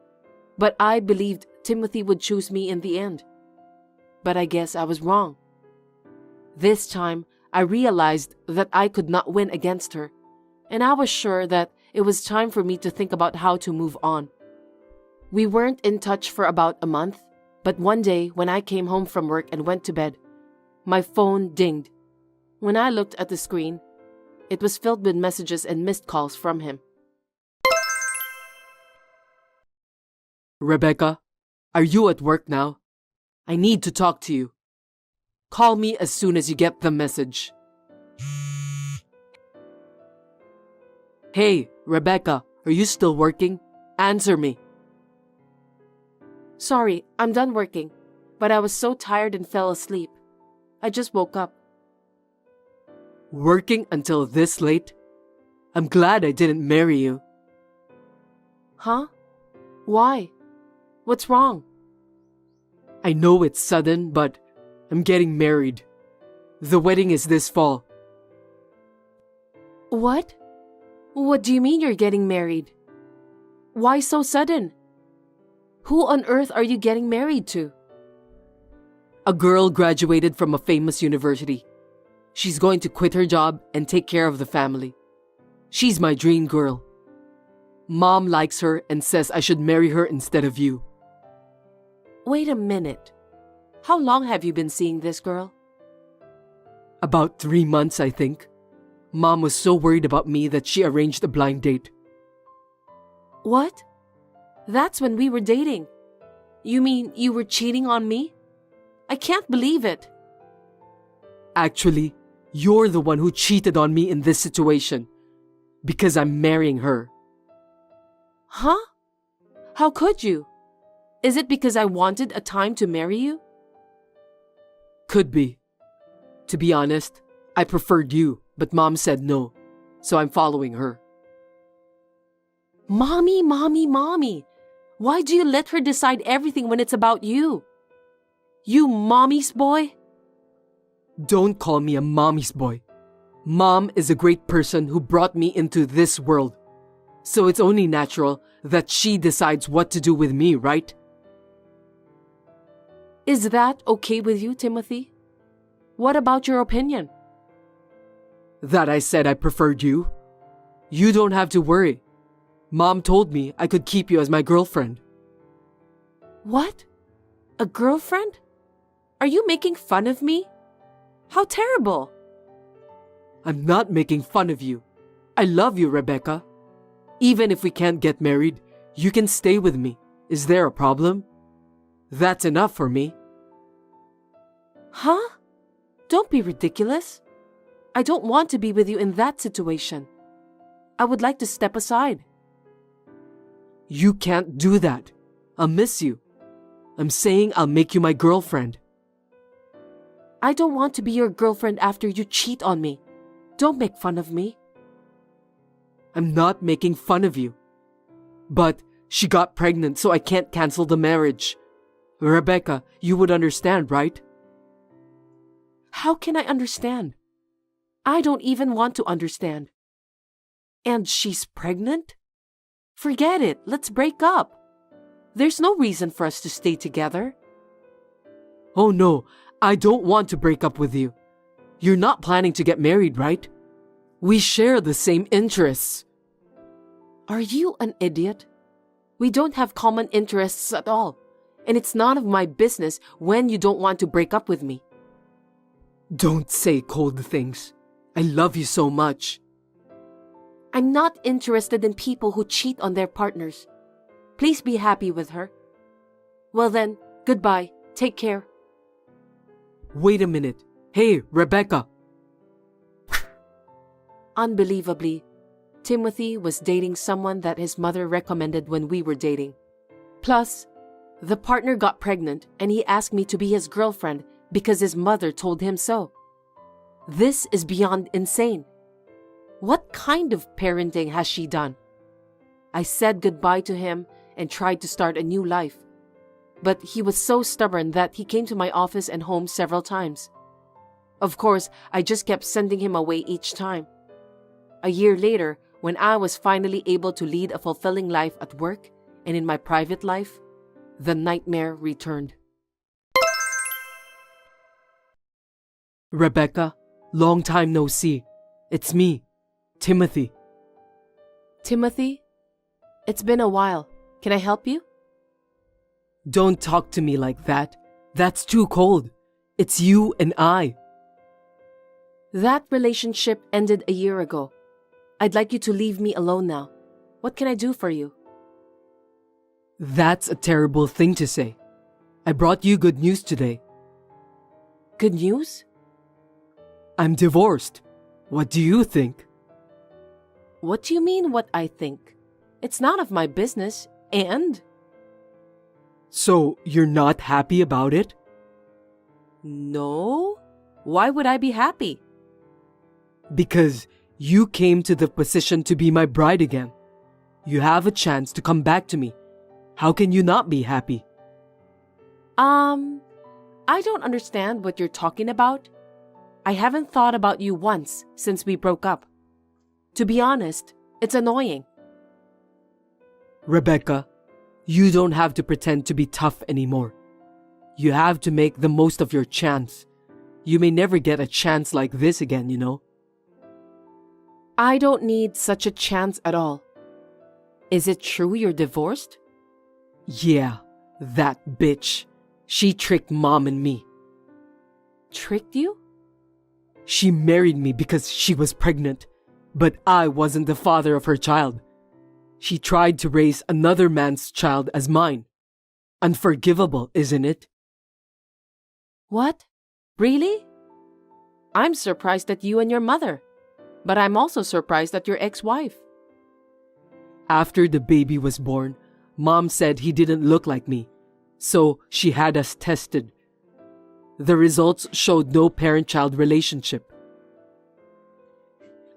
S1: but I believed Timothy would choose me in the end. But I guess I was wrong. This time, I realized that I could not win against her, and I was sure that it was time for me to think about how to move on. We weren't in touch for about a month, but one day when I came home from work and went to bed, my phone dinged. When I looked at the screen, it was filled with messages and missed calls from him.
S3: Rebecca, are you at work now? I need to talk to you. Call me as soon as you get the message. Hey, Rebecca, are you still working? Answer me.
S1: Sorry, I'm done working, but I was so tired and fell asleep. I just woke up.
S3: Working until this late? I'm glad I didn't marry you.
S1: Huh? Why? What's wrong?
S3: I know it's sudden, but I'm getting married. The wedding is this fall.
S1: What? What do you mean you're getting married? Why so sudden? Who on earth are you getting married to?
S3: A girl graduated from a famous university. She's going to quit her job and take care of the family. She's my dream girl. Mom likes her and says I should marry her instead of you.
S1: Wait a minute. How long have you been seeing this girl?
S3: About 3 months, I think. Mom was so worried about me that she arranged a blind date.
S1: What? That's when we were dating. You mean you were cheating on me? I can't believe it.
S3: Actually, you're the one who cheated on me in this situation. Because I'm marrying her.
S1: Huh? How could you? Is it because I wanted a time to marry you?
S3: Could be. To be honest, I preferred you, but Mom said no, so I'm following her.
S1: Mommy. Why do you let her decide everything when it's about you? You mommy's boy?
S3: Don't call me a mommy's boy. Mom is a great person who brought me into this world. So it's only natural that she decides what to do with me, right?
S1: Is that okay with you, Timothy? What about your opinion?
S3: That I said I preferred you? You don't have to worry. Mom told me I could keep you as my girlfriend.
S1: What? A girlfriend? Are you making fun of me? How terrible!
S3: I'm not making fun of you. I love you, Rebecca. Even if we can't get married, you can stay with me. Is there a problem? That's enough for me.
S1: Huh? Don't be ridiculous. I don't want to be with you in that situation. I would like to step aside.
S3: You can't do that. I'll miss you. I'm saying I'll make you my girlfriend.
S1: I don't want to be your girlfriend after you cheat on me. Don't make fun of me.
S3: I'm not making fun of you. But she got pregnant, so I can't cancel the marriage. Rebecca, you would understand, right?
S1: How can I understand? I don't even want to understand. And she's pregnant? Forget it. Let's break up. There's no reason for us to stay together.
S3: Oh no, I don't want to break up with you. You're not planning to get married, right? We share the same interests.
S1: Are you an idiot? We don't have common interests at all. And it's none of my business when you don't want to break up with me.
S3: Don't say cold things. I love you so much.
S1: I'm not interested in people who cheat on their partners. Please be happy with her. Well then, goodbye. Take care.
S3: Wait a minute. Hey, Rebecca.
S1: Unbelievably, Timothy was dating someone that his mother recommended when we were dating. Plus, the partner got pregnant and he asked me to be his girlfriend because his mother told him so. This is beyond insane. What kind of parenting has she done? I said goodbye to him and tried to start a new life. But he was so stubborn that he came to my office and home several times. Of course, I just kept sending him away each time. A year later, when I was finally able to lead a fulfilling life at work and in my private life, the nightmare returned.
S3: Rebecca, long time no see. It's me, Timothy.
S1: Timothy, it's been a while. Can I help you?
S3: Don't talk to me like that. That's too cold. It's you and I.
S1: That relationship ended a year ago. I'd like you to leave me alone now. What can I do for you?
S3: That's a terrible thing to say. I brought you good news today.
S1: Good news?
S3: I'm divorced. What do you think?
S1: What do you mean what I think? It's none of my business, and...
S3: So, you're not happy about it?
S1: No? Why would I be happy?
S3: Because you came to the position to be my bride again. You have a chance to come back to me. How can you not be happy?
S1: I don't understand what you're talking about. I haven't thought about you once since we broke up. To be honest, it's annoying.
S3: Rebecca, you don't have to pretend to be tough anymore. You have to make the most of your chance. You may never get a chance like this again, you know.
S1: I don't need such a chance at all. Is it true you're divorced?
S3: Yeah, that bitch. She tricked Mom and me.
S1: Tricked you?
S3: She married me because she was pregnant, but I wasn't the father of her child. She tried to raise another man's child as mine. Unforgivable, isn't it?
S1: What? Really? I'm surprised at you and your mother, but I'm also surprised at your ex-wife.
S3: After the baby was born, Mom said he didn't look like me, so she had us tested. The results showed no parent-child relationship.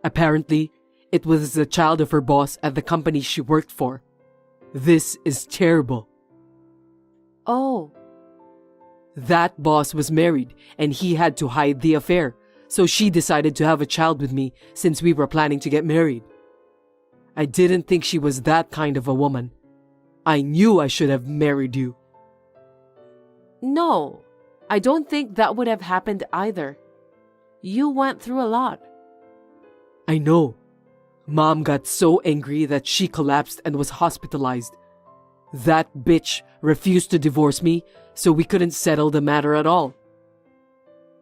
S3: Apparently, it was the child of her boss at the company she worked for. This is terrible.
S1: Oh.
S3: That boss was married and he had to hide the affair, so she decided to have a child with me since we were planning to get married. I didn't think she was that kind of a woman. I knew I should have married you.
S1: No, I don't think that would have happened either. You went through a lot.
S3: I know. Mom got so angry that she collapsed and was hospitalized. That bitch refused to divorce me, so we couldn't settle the matter at all.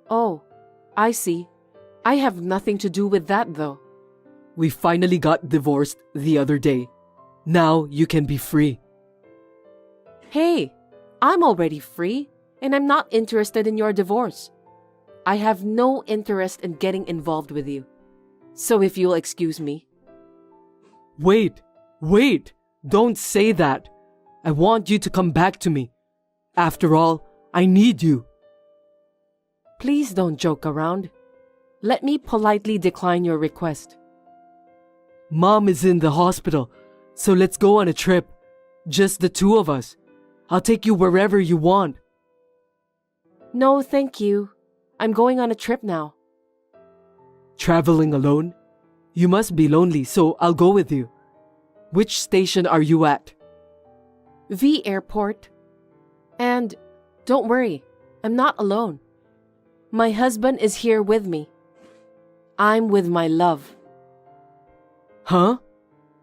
S1: Oh, I see. I have nothing to do with that though.
S3: We finally got divorced the other day. Now you can be free.
S1: Hey, I'm already free, and I'm not interested in your divorce. I have no interest in getting involved with you. So if you'll excuse me.
S3: Wait, don't say that. I want you to come back to me. After all, I need you.
S1: Please don't joke around. Let me politely decline your request.
S3: Mom is in the hospital, so let's go on a trip. Just the two of us. I'll take you wherever you want.
S1: No, thank you. I'm going on a trip now.
S3: Traveling alone? You must be lonely, so I'll go with you. Which station are you at?
S1: V Airport. And don't worry, I'm not alone. My husband is here with me. I'm with my love.
S3: Huh?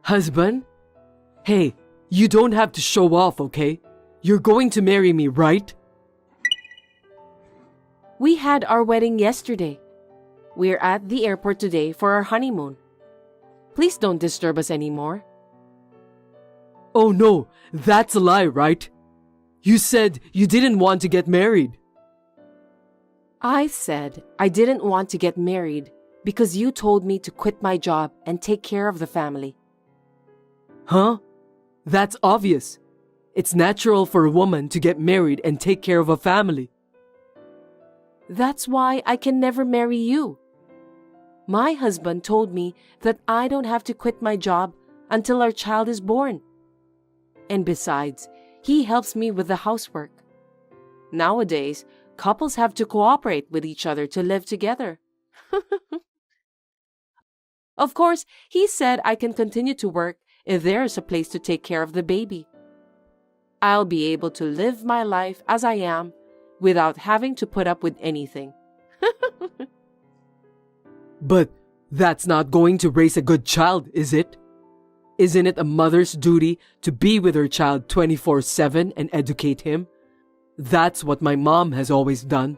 S3: Husband? Hey, you don't have to show off, okay? You're going to marry me, right?
S1: We had our wedding yesterday. We're at the airport today for our honeymoon. Please don't disturb us anymore.
S3: Oh no, that's a lie, right? You said you didn't want to get married.
S1: I said I didn't want to get married because you told me to quit my job and take care of the family.
S3: Huh? That's obvious. It's natural for a woman to get married and take care of a family.
S1: That's why I can never marry you. My husband told me that I don't have to quit my job until our child is born. And besides, he helps me with the housework. Nowadays, couples have to cooperate with each other to live together. Of course, he said I can continue to work if there is a place to take care of the baby. I'll be able to live my life as I am without having to put up with anything.
S3: But that's not going to raise a good child, is it? Isn't it a mother's duty to be with her child 24/7 and educate him? That's what my mom has always done.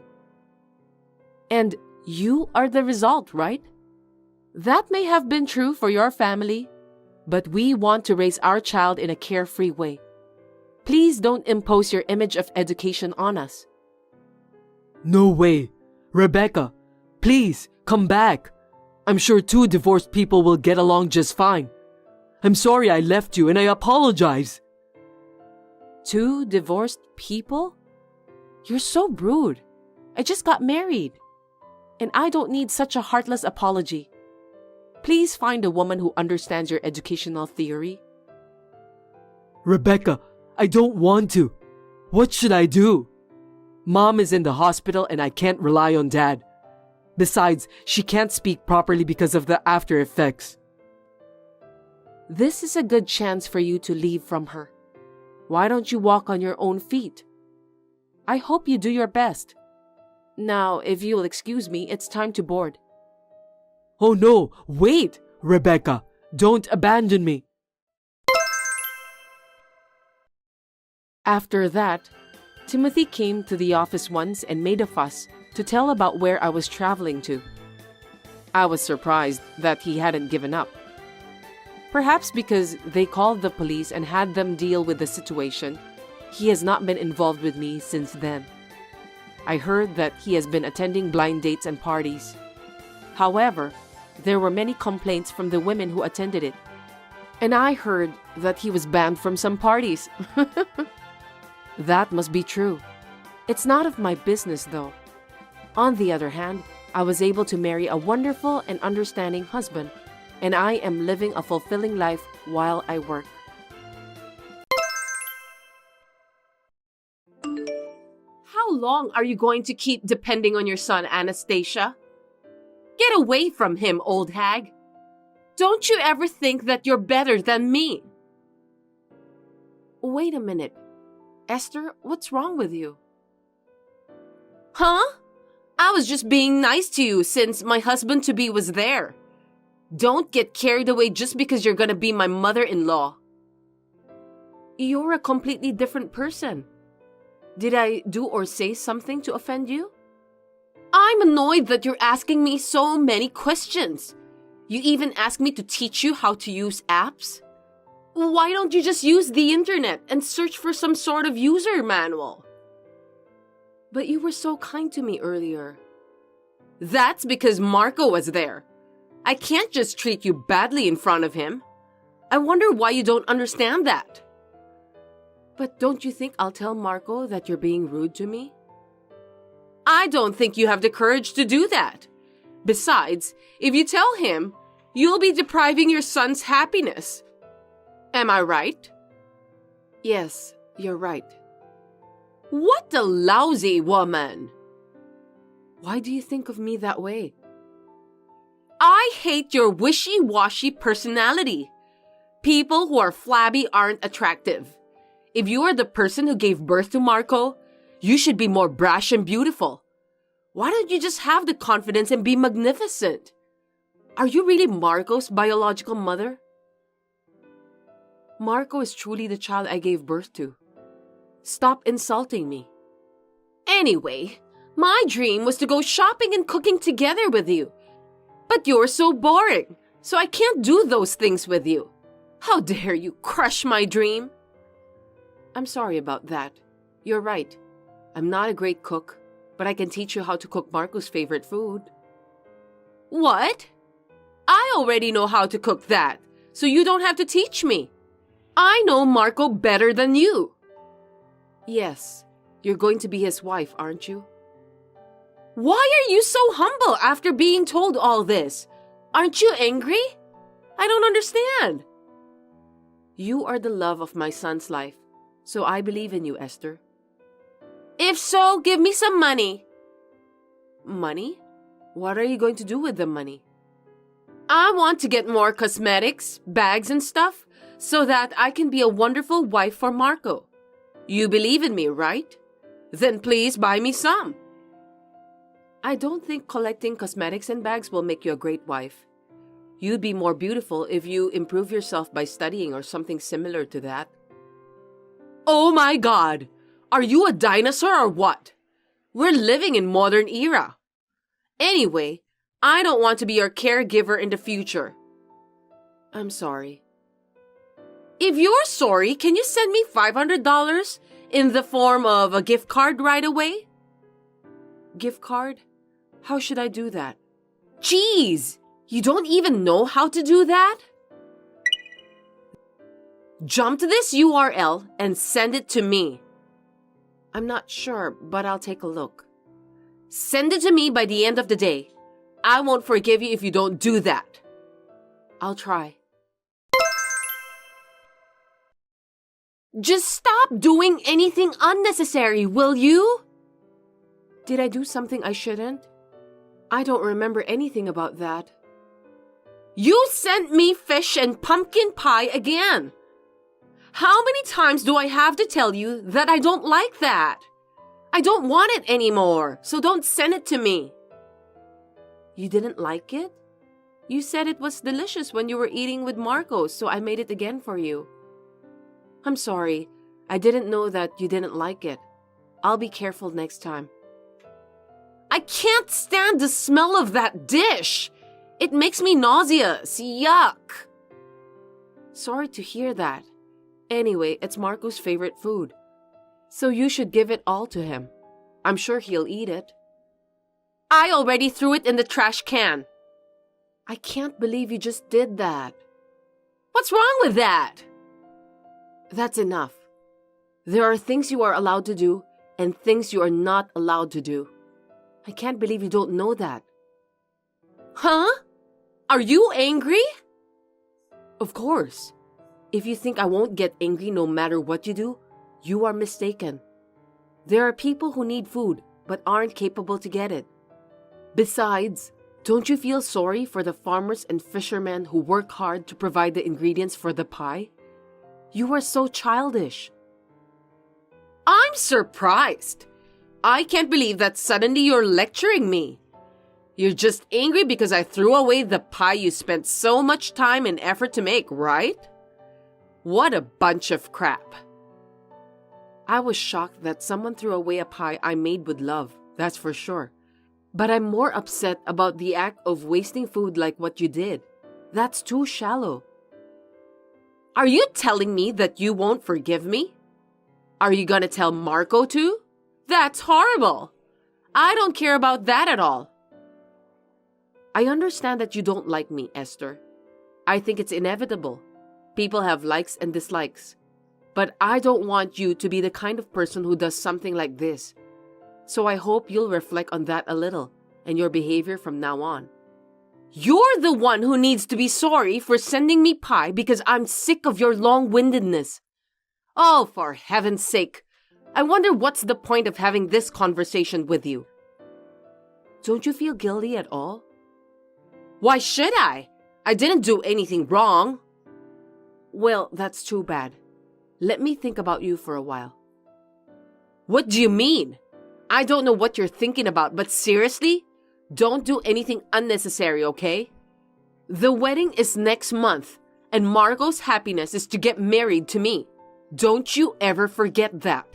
S1: And you are the result, right? That may have been true for your family, but we want to raise our child in a carefree way. Please don't impose your image of education on us.
S3: No way. Rebecca, please come back. I'm sure two divorced people will get along just fine. I'm sorry I left you and I apologize.
S1: Two divorced people? You're so rude. I just got married. And I don't need such a heartless apology. Please find a woman who understands your educational theory.
S3: Rebecca, I don't want to. What should I do? Mom is in the hospital and I can't rely on Dad. Besides, she can't speak properly because of the after effects.
S1: This is a good chance for you to leave from her. Why don't you walk on your own feet? I hope you do your best. Now, if you'll excuse me, it's time to board.
S3: Oh no, wait, Rebecca, don't abandon me.
S1: After that, Timothy came to the office once and made a fuss to tell about where I was traveling to. I was surprised that he hadn't given up. Perhaps because they called the police and had them deal with the situation, he has not been involved with me since then. I heard that he has been attending blind dates and parties. However, there were many complaints from the women who attended it. And I heard that he was banned from some parties. That must be true. It's not of my business, though. On the other hand, I was able to marry a wonderful and understanding husband, and I am living a fulfilling life while I work. How long are you going to keep depending on your son, Anastasia? Get away from him, old hag. Don't you ever think that you're better than me? Wait a minute. Esther, what's wrong with you? Huh? I was just being nice to you since my husband-to-be was there. Don't get carried away just because you're gonna be my mother-in-law. You're a completely different person. Did I do or say something to offend you? I'm annoyed that you're asking me so many questions. You even asked me to teach you how to use apps? Why don't you just use the internet and search for some sort of user manual? But you were so kind to me earlier. That's because Marco was there. I can't just treat you badly in front of him. I wonder why you don't understand that.
S2: But don't you think I'll tell Marco that you're being rude to me? I don't think you have the courage to do that. Besides, if you tell him, you'll be depriving your son's happiness. Am I right?
S1: Yes, you're right.
S2: What a lousy woman!
S1: Why do you think of me that way?
S2: I hate your wishy-washy personality. People who are flabby aren't attractive. If you are the person who gave birth to Marco, you should be more brash and beautiful. Why don't you just have the confidence and be magnificent? Are you really Marco's biological mother?
S1: Marco is truly the child I gave birth to. Stop insulting me.
S2: Anyway, my dream was to go shopping and cooking together with you. But you're so boring, so I can't do those things with you. How dare you crush my dream?
S1: I'm sorry about that. You're right. I'm not a great cook, but I can teach you how to cook Marco's favorite food.
S2: What? I already know how to cook that, so you don't have to teach me. I know Marco better than you.
S1: Yes, you're going to be his wife, aren't you?
S2: Why are you so humble after being told all this? Aren't you angry? I don't understand.
S1: You are the love of my son's life, so I believe in you, Esther.
S2: If so, give me some money.
S1: Money? What are you going to do with the money?
S2: I want to get more cosmetics, bags and stuff, so that I can be a wonderful wife for Marco. You believe in me, right? Then please buy me some.
S1: I don't think collecting cosmetics and bags will make you a great wife. You'd be more beautiful if you improve yourself by studying or something similar to that.
S2: Oh my God! Are you a dinosaur or what? We're living in modern era. Anyway, I don't want to be your caregiver in the future.
S1: I'm sorry.
S2: If you're sorry, can you send me $500 in the form of a gift card right away?
S1: Gift card? How should I do that?
S2: Jeez! You don't even know how to do that? Jump to this URL and send it to me.
S1: I'm not sure, but I'll take a look.
S2: Send it to me by the end of the day. I won't forgive you if you don't do that.
S1: I'll try.
S2: Just stop doing anything unnecessary, will you?
S1: Did I do something I shouldn't? I don't remember anything about that.
S2: You sent me fish and pumpkin pie again. How many times do I have to tell you that I don't like that? I don't want it anymore, so don't send it to me.
S1: You didn't like it? You said it was delicious when you were eating with Marco, so I made it again for you. I'm sorry. I didn't know that you didn't like it. I'll be careful next time.
S2: I can't stand the smell of that dish. It makes me nauseous. Yuck.
S1: Sorry to hear that. Anyway, it's Marco's favorite food. So you should give it all to him. I'm sure he'll eat it.
S2: I already threw it in the trash can.
S1: I can't believe you just did that.
S2: What's wrong with that?
S1: That's enough. There are things you are allowed to do and things you are not allowed to do. I can't believe you don't know that.
S2: Huh? Are you angry?
S1: Of course. If you think I won't get angry no matter what you do, you are mistaken. There are people who need food but aren't capable to get it. Besides, don't you feel sorry for the farmers and fishermen who work hard to provide the ingredients for the pie? You are so childish.
S2: I'm surprised. I can't believe that suddenly you're lecturing me. You're just angry because I threw away the pie you spent so much time and effort to make, right? What a bunch of crap.
S1: I was shocked that someone threw away a pie I made with love, that's for sure. But I'm more upset about the act of wasting food like what you did. That's too shallow.
S2: Are you telling me that you won't forgive me? Are you gonna tell Marco too? That's horrible. I don't care about that at all.
S1: I understand that you don't like me, Esther. I think it's inevitable. People have likes and dislikes.
S2: But I don't want you to be the kind of person who does something like this. So I hope you'll reflect on that a little and your behavior from now on. You're the one who needs to be sorry for sending me pie because I'm sick of your long-windedness. Oh, for heaven's sake. I wonder what's the point of having this conversation with you. Don't you feel guilty at all? Why should I? I didn't do anything wrong. Well, that's too bad. Let me think about you for a while. What do you mean? I don't know what you're thinking about, but seriously? Don't do anything unnecessary, okay? The wedding is next month, and Marco's happiness is to get married to me. Don't you ever forget that.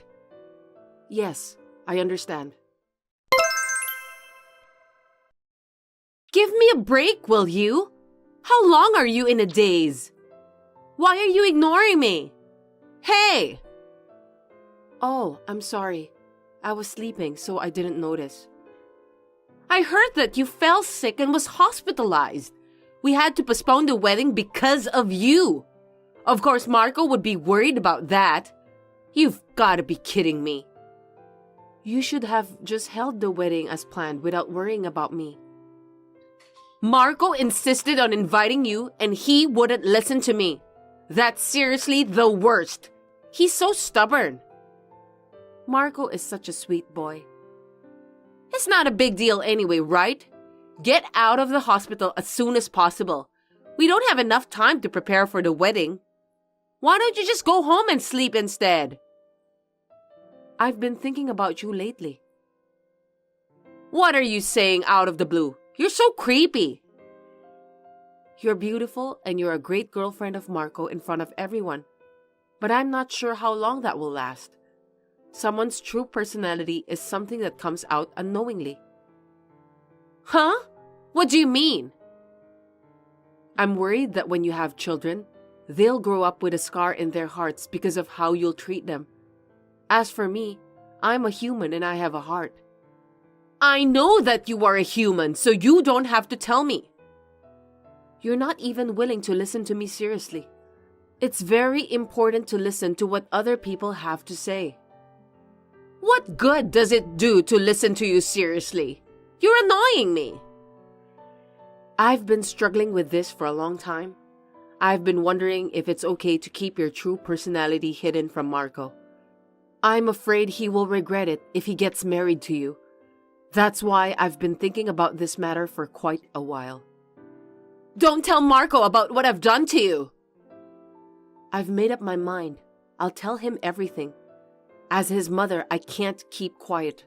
S2: Yes, I understand. Give me a break, will you? How long are you in a daze? Why are you ignoring me? Hey! Oh, I'm sorry. I was sleeping, so I didn't notice. I heard that you fell sick and was hospitalized. We had to postpone the wedding because of you. Of course, Marco would be worried about that. You've got to be kidding me. You should have just held the wedding as planned without worrying about me. Marco insisted on inviting you and he wouldn't listen to me. That's seriously the worst. He's so stubborn. Marco is such a sweet boy. It's not a big deal anyway, right? Get out of the hospital as soon as possible. We don't have enough time to prepare for the wedding. Why don't you just go home and sleep instead? I've been thinking about you lately. What are you saying out of the blue? You're so creepy. You're beautiful and you're a great girlfriend of Marco in front of everyone. But I'm not sure how long that will last. Someone's true personality is something that comes out unknowingly. Huh? What do you mean? I'm worried that when you have children, they'll grow up with a scar in their hearts because of how you'll treat them. As for me, I'm a human and I have a heart. I know that you are a human, so you don't have to tell me. You're not even willing to listen to me seriously. It's very important to listen to what other people have to say. What good does it do to listen to you seriously? You're annoying me. I've been struggling with this for a long time. I've been wondering if it's okay to keep your true personality hidden from Marco. I'm afraid he will regret it if he gets married to you. That's why I've been thinking about this matter for quite a while. Don't tell Marco about what I've done to you. I've made up my mind. I'll tell him everything. As his mother, I can't keep quiet.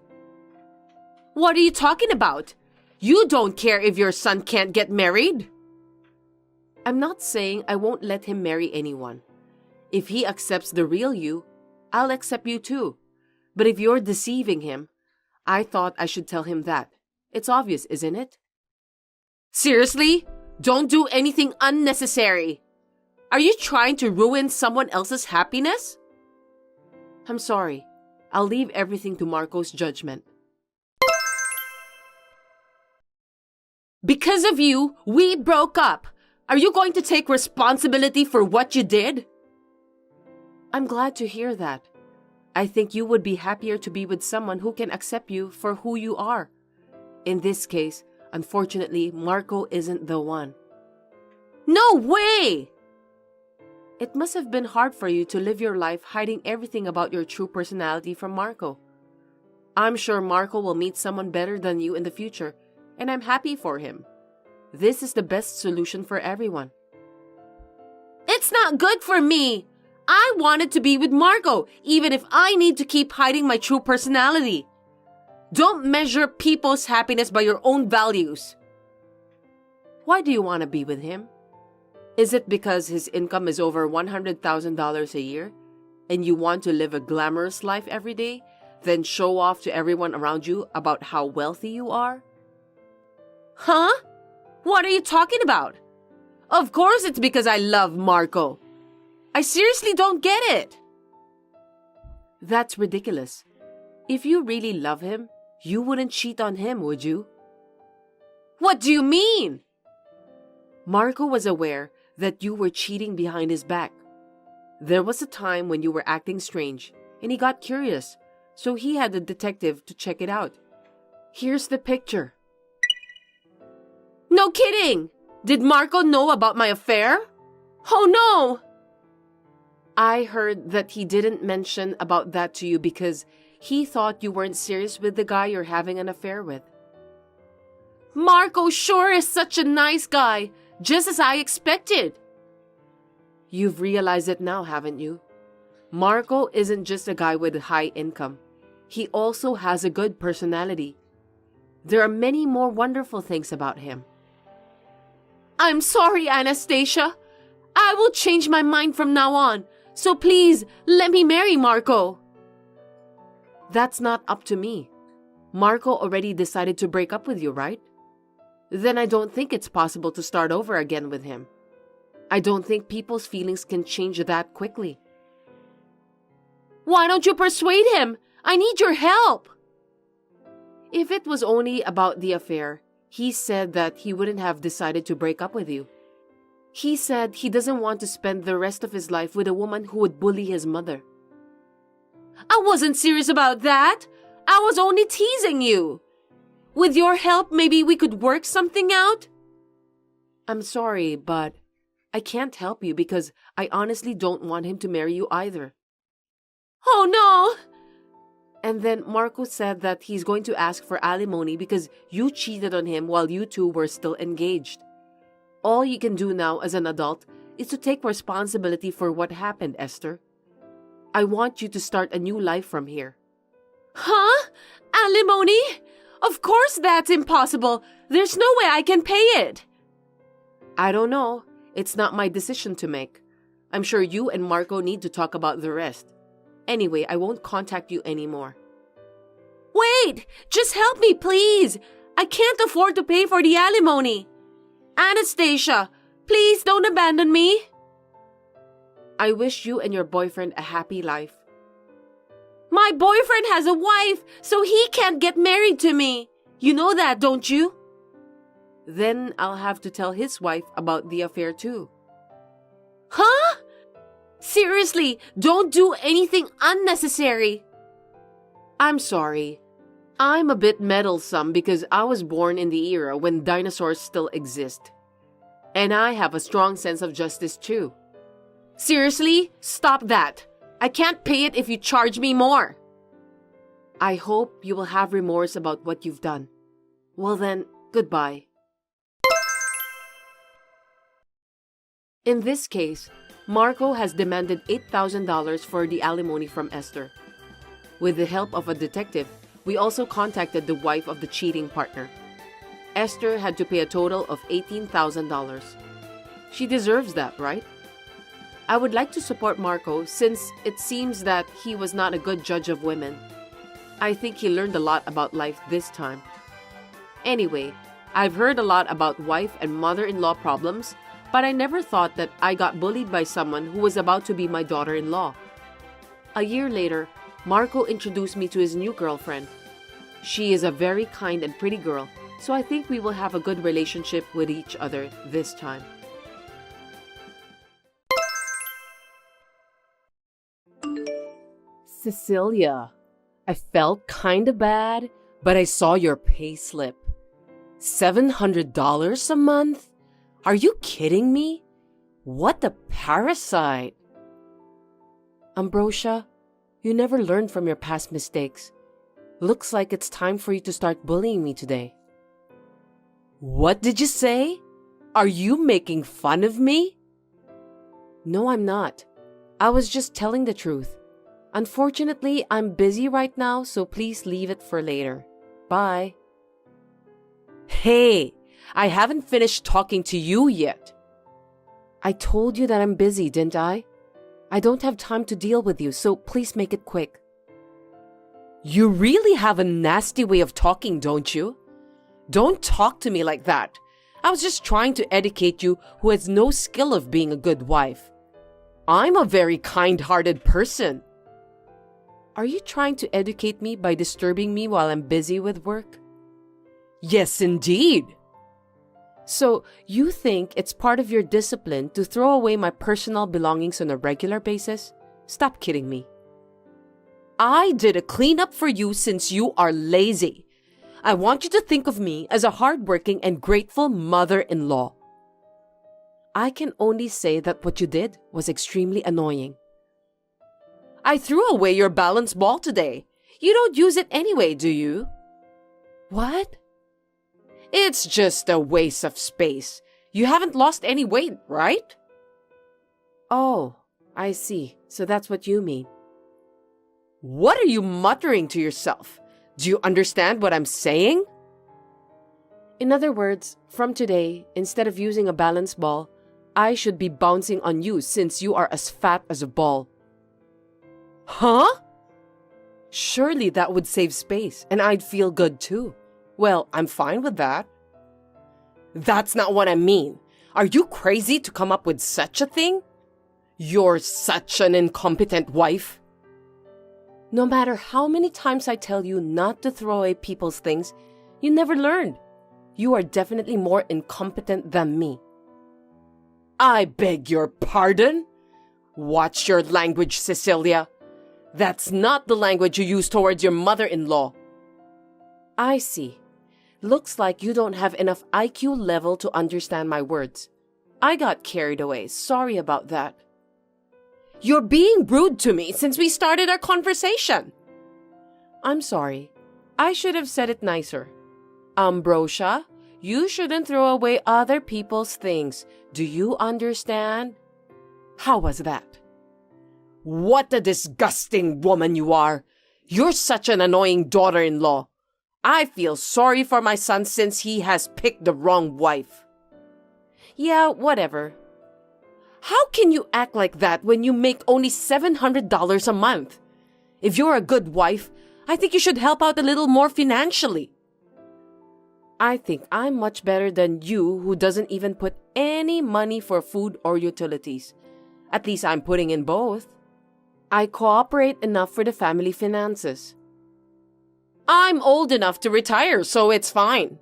S2: What are you talking about? You don't care if your son can't get married? I'm not saying I won't let him marry anyone. If he accepts the real you, I'll accept you too. But if you're deceiving him, I thought I should tell him that. It's obvious, isn't it? Seriously? Don't do anything unnecessary. Are you trying to ruin someone else's happiness? I'm sorry. I'll leave everything to Marco's judgment. Because of you, we broke up. Are you going to take responsibility for what you did? I'm glad to hear that. I think you would be happier to be with someone who can accept you for who you are. In this case, unfortunately, Marco isn't the one. No way! It must have been hard for you to live your life hiding everything about your true personality from Marco. I'm sure Marco will meet someone better than you in the future, and I'm happy for him. This is the best solution for everyone. It's not good for me! I wanted to be with Marco, even if I need to keep hiding my true personality. Don't measure people's happiness by your own values. Why do you want to be with him? Is it because his income is over $100,000 a year, and you want to live a glamorous life every day, then show off to everyone around you about how wealthy you are? Huh? What are you talking about? Of course it's because I love Marco. I seriously don't get it. That's ridiculous. If you really love him, you wouldn't cheat on him, would you? What do you mean? Marco was aware that you were cheating behind his back. There was a time when you were acting strange, and he got curious, so he had a detective to check it out. Here's the picture. No kidding! Did Marco know about my affair? Oh no! I heard that he didn't mention about that to you because he thought you weren't serious with the guy you're having an affair with. Marco sure is such a nice guy, just as I expected. You've realized it now, haven't you? Marco isn't just a guy with a high income. He also has a good personality. There are many more wonderful things about him. I'm sorry, Anastasia. I will change my mind from now on, so please let me marry Marco. That's not up to me. Marco already decided to break up with you, right? Then I don't think it's possible to start over again with him. I don't think people's feelings can change that quickly. Why don't you persuade him? I need your help. If it was only about the affair, he said that he wouldn't have decided to break up with you. He said he doesn't want to spend the rest of his life with a woman who would bully his mother. I wasn't serious about that. I was only teasing you. With your help, maybe we could work something out? I'm sorry, but I can't help you because I honestly don't want him to marry you either. Oh no! And then Marco said that he's going to ask for alimony because you cheated on him while you two were still engaged. All you can do now as an adult is to take responsibility for what happened, Esther. I want you to start a new life from here. Huh? Alimony? Of course that's impossible. There's no way I can pay it. I don't know. It's not my decision to make. I'm sure you and Marco need to talk about the rest. Anyway, I won't contact you anymore. Wait! Just help me, please! I can't afford to pay for the alimony. Anastasia, please don't abandon me. I wish you and your boyfriend a happy life. My boyfriend has a wife, so he can't get married to me. You know that, don't you? Then I'll have to tell his wife about the affair too. Huh? Seriously, don't do anything unnecessary. I'm sorry. I'm a bit meddlesome because I was born in the era when dinosaurs still exist. And I have a strong sense of justice too. Seriously, stop that. I can't pay it if you charge me more. I hope you will have remorse about what you've done. Well then, goodbye. In this case, Marco has demanded $8,000 for the alimony from Esther. With the help of a detective, we also contacted the wife of the cheating partner. Esther had to pay a total of $18,000. She deserves that, right? I would like to support Marco since it seems that he was not a good judge of women. I think he learned a lot about life this time. Anyway, I've heard a lot about wife and mother-in-law problems, but I never thought that I got bullied by someone who was about to be my daughter-in-law. A year later, Marco introduced me to his new girlfriend. She is a very kind and pretty girl, so I think we will have a good relationship with each other this time. Cecilia, I felt kinda bad, but I saw your payslip. $700 a month? Are you kidding me? What a parasite! Ambrosia, you never learned from your past mistakes. Looks like it's time for you to start bullying me today. What did you say? Are you making fun of me? No, I'm not. I was just telling the truth. Unfortunately, I'm busy right now, so please leave it for later. Bye. Hey, I haven't finished talking to you yet. I told you that I'm busy, didn't I? I don't have time to deal with you, so please make it quick. You really have a nasty way of talking, don't you? Don't talk to me like that. I was just trying to educate you who has no skill of being a good wife. I'm a very kind-hearted person. Are you trying to educate me by disturbing me while I'm busy with work? Yes, indeed.
S1: So, you think it's part of your discipline to throw away my personal belongings on a regular basis? Stop kidding me.
S2: I did a cleanup for you since you are lazy. I want you to think of me as a hardworking and grateful mother-in-law.
S1: I can only say that what you did was extremely annoying.
S2: I threw away your balance ball today. You don't use it anyway, do you?
S1: What?
S2: It's just a waste of space. You haven't lost any weight, right?
S1: Oh, I see. So that's what you mean.
S2: What are you muttering to yourself? Do you understand what I'm saying?
S1: In other words, from today, instead of using a balance ball, I should be bouncing on you since you are as fat as a ball.
S2: Huh?
S1: Surely that would save space, and I'd feel good too.
S2: Well, I'm fine with that. That's not what I mean. Are you crazy to come up with such a thing? You're such an incompetent wife.
S1: No matter how many times I tell you not to throw away people's things, you never learn. You are definitely more incompetent than me.
S2: I beg your pardon? Watch your language, Cecilia. That's not the language you use towards your mother-in-law.
S1: I see. Looks like you don't have enough IQ level to understand my words. I got carried away. Sorry about that.
S2: You're being rude to me since we started our conversation.
S1: I'm sorry. I should have said it nicer. Ambrosia, you shouldn't throw away other people's things. Do you understand? How was that?
S2: What a disgusting woman you are. You're such an annoying daughter-in-law. I feel sorry for my son since he has picked the wrong wife.
S1: Yeah, whatever.
S2: How can you act like that when you make only $700 a month? If you're a good wife, I think you should help out a little more financially.
S1: I think I'm much better than you who doesn't even put any money for food or utilities. At least I'm putting in both. I cooperate enough for the family finances.
S2: I'm old enough to retire, so it's fine.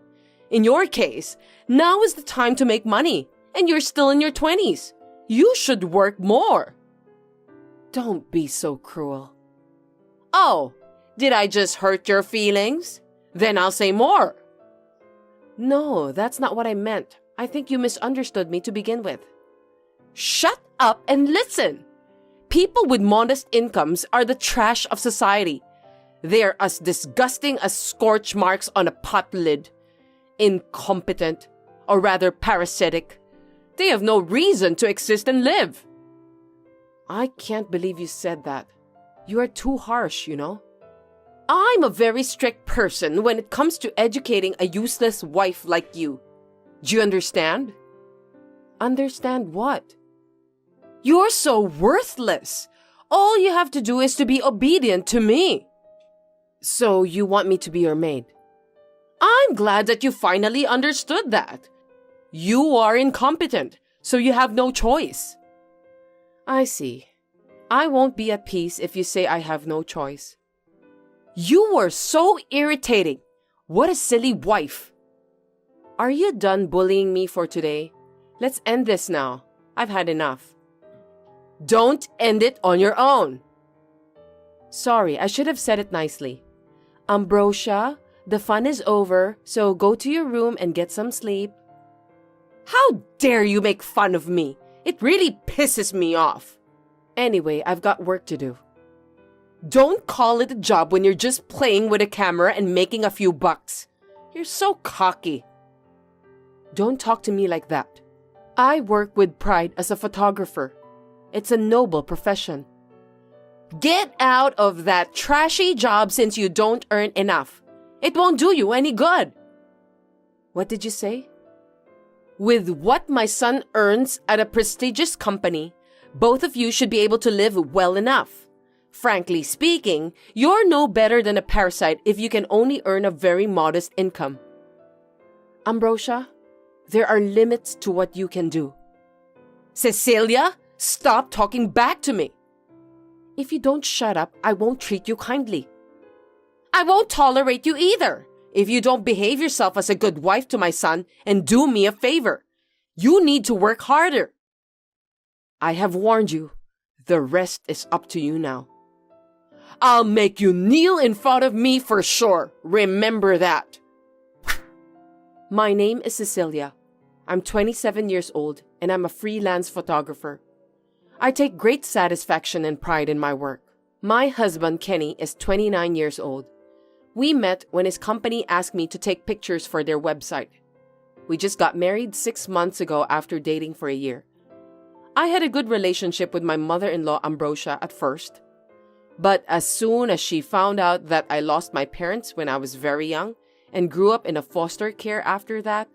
S2: In your case, now is the time to make money, and you're still in your 20s. You should work more.
S1: Don't be so cruel.
S2: Oh, did I just hurt your feelings? Then I'll say more.
S1: No, that's not what I meant. I think you misunderstood me to begin with.
S2: Shut up and listen. People with modest incomes are the trash of society. They are as disgusting as scorch marks on a pot lid. Incompetent, or rather parasitic. They have no reason to exist and live.
S1: I can't believe you said that. You are too harsh, you know.
S2: I'm a very strict person when it comes to educating a useless wife like you. Do you understand?
S1: Understand what?
S2: You're so worthless. All you have to do is to be obedient to me.
S1: So you want me to be your maid?
S2: I'm glad that you finally understood that. You are incompetent, so you have no choice.
S1: I see. I won't be at peace if you say I have no choice.
S2: You were so irritating. What a silly wife.
S1: Are you done bullying me for today? Let's end this now. I've had enough.
S2: Don't end it on your own.
S1: Sorry, I should have said it nicely. Ambrosia, the fun is over, so go to your room and get some sleep.
S2: How dare you make fun of me? It really pisses me off.
S1: Anyway, I've got work to do.
S2: Don't call it a job when you're just playing with a camera and making a few bucks. You're so cocky.
S1: Don't talk to me like that. I work with pride as a photographer. It's a noble profession.
S2: Get out of that trashy job since you don't earn enough. It won't do you any good.
S1: What did you say?
S2: With what my son earns at a prestigious company, both of you should be able to live well enough. Frankly speaking, you're no better than a parasite if you can only earn a very modest income.
S1: Ambrosia, there are limits to what you can do.
S2: Cecilia, stop talking back to me.
S1: If you don't shut up, I won't treat you kindly.
S2: I won't tolerate you either. if you don't behave yourself as a good wife to my son and do me a favor. You need to work harder. I have warned you. The rest is up to you now. I'll make you kneel in front of me for sure. Remember that.
S1: My name is Cecilia. I'm 27 years old and I'm a freelance photographer. I take great satisfaction and pride in my work. My husband, Kenny, is 29 years old. We met when his company asked me to take pictures for their website. We just got married 6 months ago after dating for a year. I had a good relationship with my mother-in-law, Ambrosia, at first. But as soon as she found out that I lost my parents when I was very young and grew up in a foster care after that,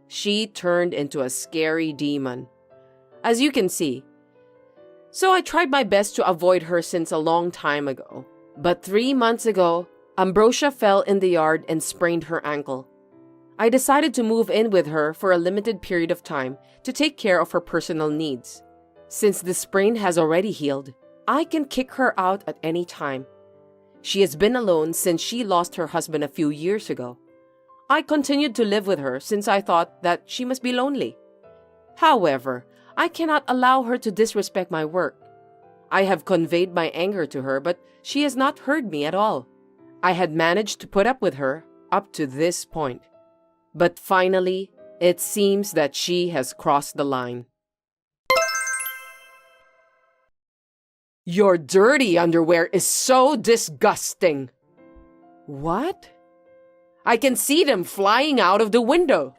S1: she turned into a scary demon. As you can see. So I tried my best to avoid her since a long time ago. But 3 months ago, Ambrosia fell in the yard and sprained her ankle. I decided to move in with her for a limited period of time to take care of her personal needs. Since the sprain has already healed, I can kick her out at any time. She has been alone since she lost her husband a few years ago. I continued to live with her since I thought that she must be lonely. However, I cannot allow her to disrespect my work. I have conveyed my anger to her, but she has not heard me at all. I had managed to put up with her up to this point. But finally, it seems that she has crossed the line.
S2: Your dirty underwear is so disgusting.
S1: What?
S2: I can see them flying out of the window.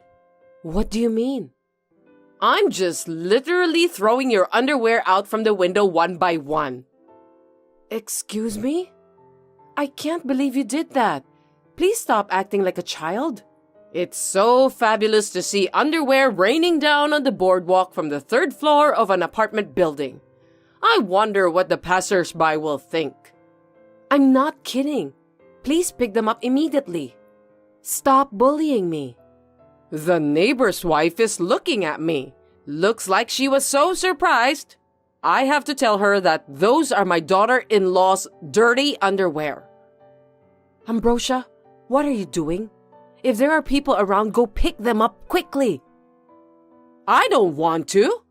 S1: What do you mean?
S2: I'm just literally throwing your underwear out from the window one by one.
S1: Excuse me? I can't believe you did that. Please stop acting like a child.
S2: It's so fabulous to see underwear raining down on the boardwalk from the 3rd floor of an apartment building. I wonder what the passers-by will think.
S1: I'm not kidding. Please pick them up immediately. Stop bullying me.
S2: The neighbor's wife is looking at me. Looks like she was so surprised. I have to tell her that those are my daughter-in-law's dirty underwear.
S1: Ambrosia, what are you doing? If there are people around, go pick them up quickly.
S2: I don't want to.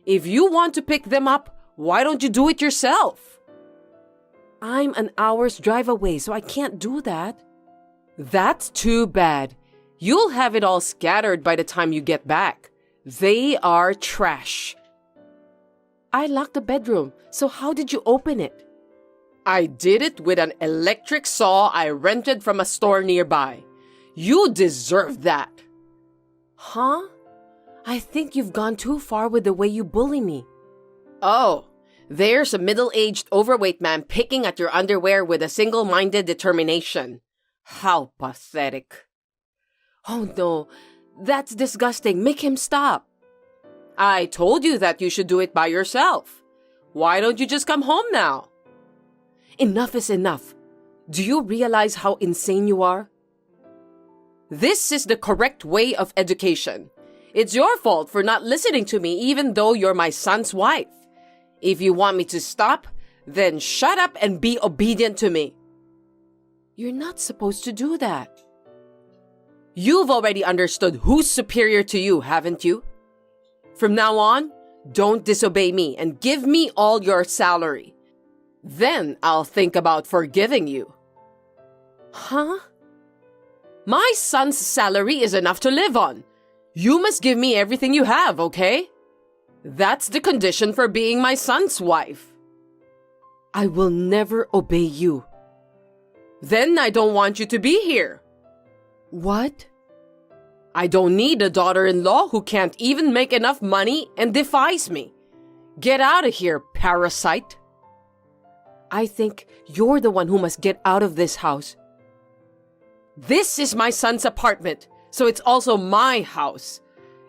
S2: If you want to pick them up, why don't you do it yourself?
S1: I'm an hour's drive away, so I can't do that.
S2: That's too bad. You'll have it all scattered by the time you get back. They are trash.
S1: I locked the bedroom, so how did you open it?
S2: I did it with an electric saw I rented from a store nearby. You deserve that.
S1: Huh? I think you've gone too far with the way you bully me.
S2: Oh, there's a middle-aged overweight man picking at your underwear with a single-minded determination. How pathetic.
S1: Oh no, that's disgusting. Make him stop.
S2: I told you that you should do it by yourself. Why don't you just come home now?
S1: Enough is enough. Do you realize how insane you are?
S2: This is the correct way of education. It's your fault for not listening to me even though you're my son's wife. If you want me to stop, then shut up and be obedient to me.
S1: You're not supposed to do that.
S2: You've already understood who's superior to you, haven't you? From now on, don't disobey me and give me all your salary. Then I'll think about forgiving you.
S1: Huh?
S2: My son's salary is enough to live on. You must give me everything you have, okay? That's the condition for being my son's wife.
S1: I will never obey you.
S2: Then I don't want you to be here.
S1: What?
S2: I don't need a daughter-in-law who can't even make enough money and defies me. Get out of here, parasite.
S1: I think you're the one who must get out of this house.
S2: This is my son's apartment, so it's also my house.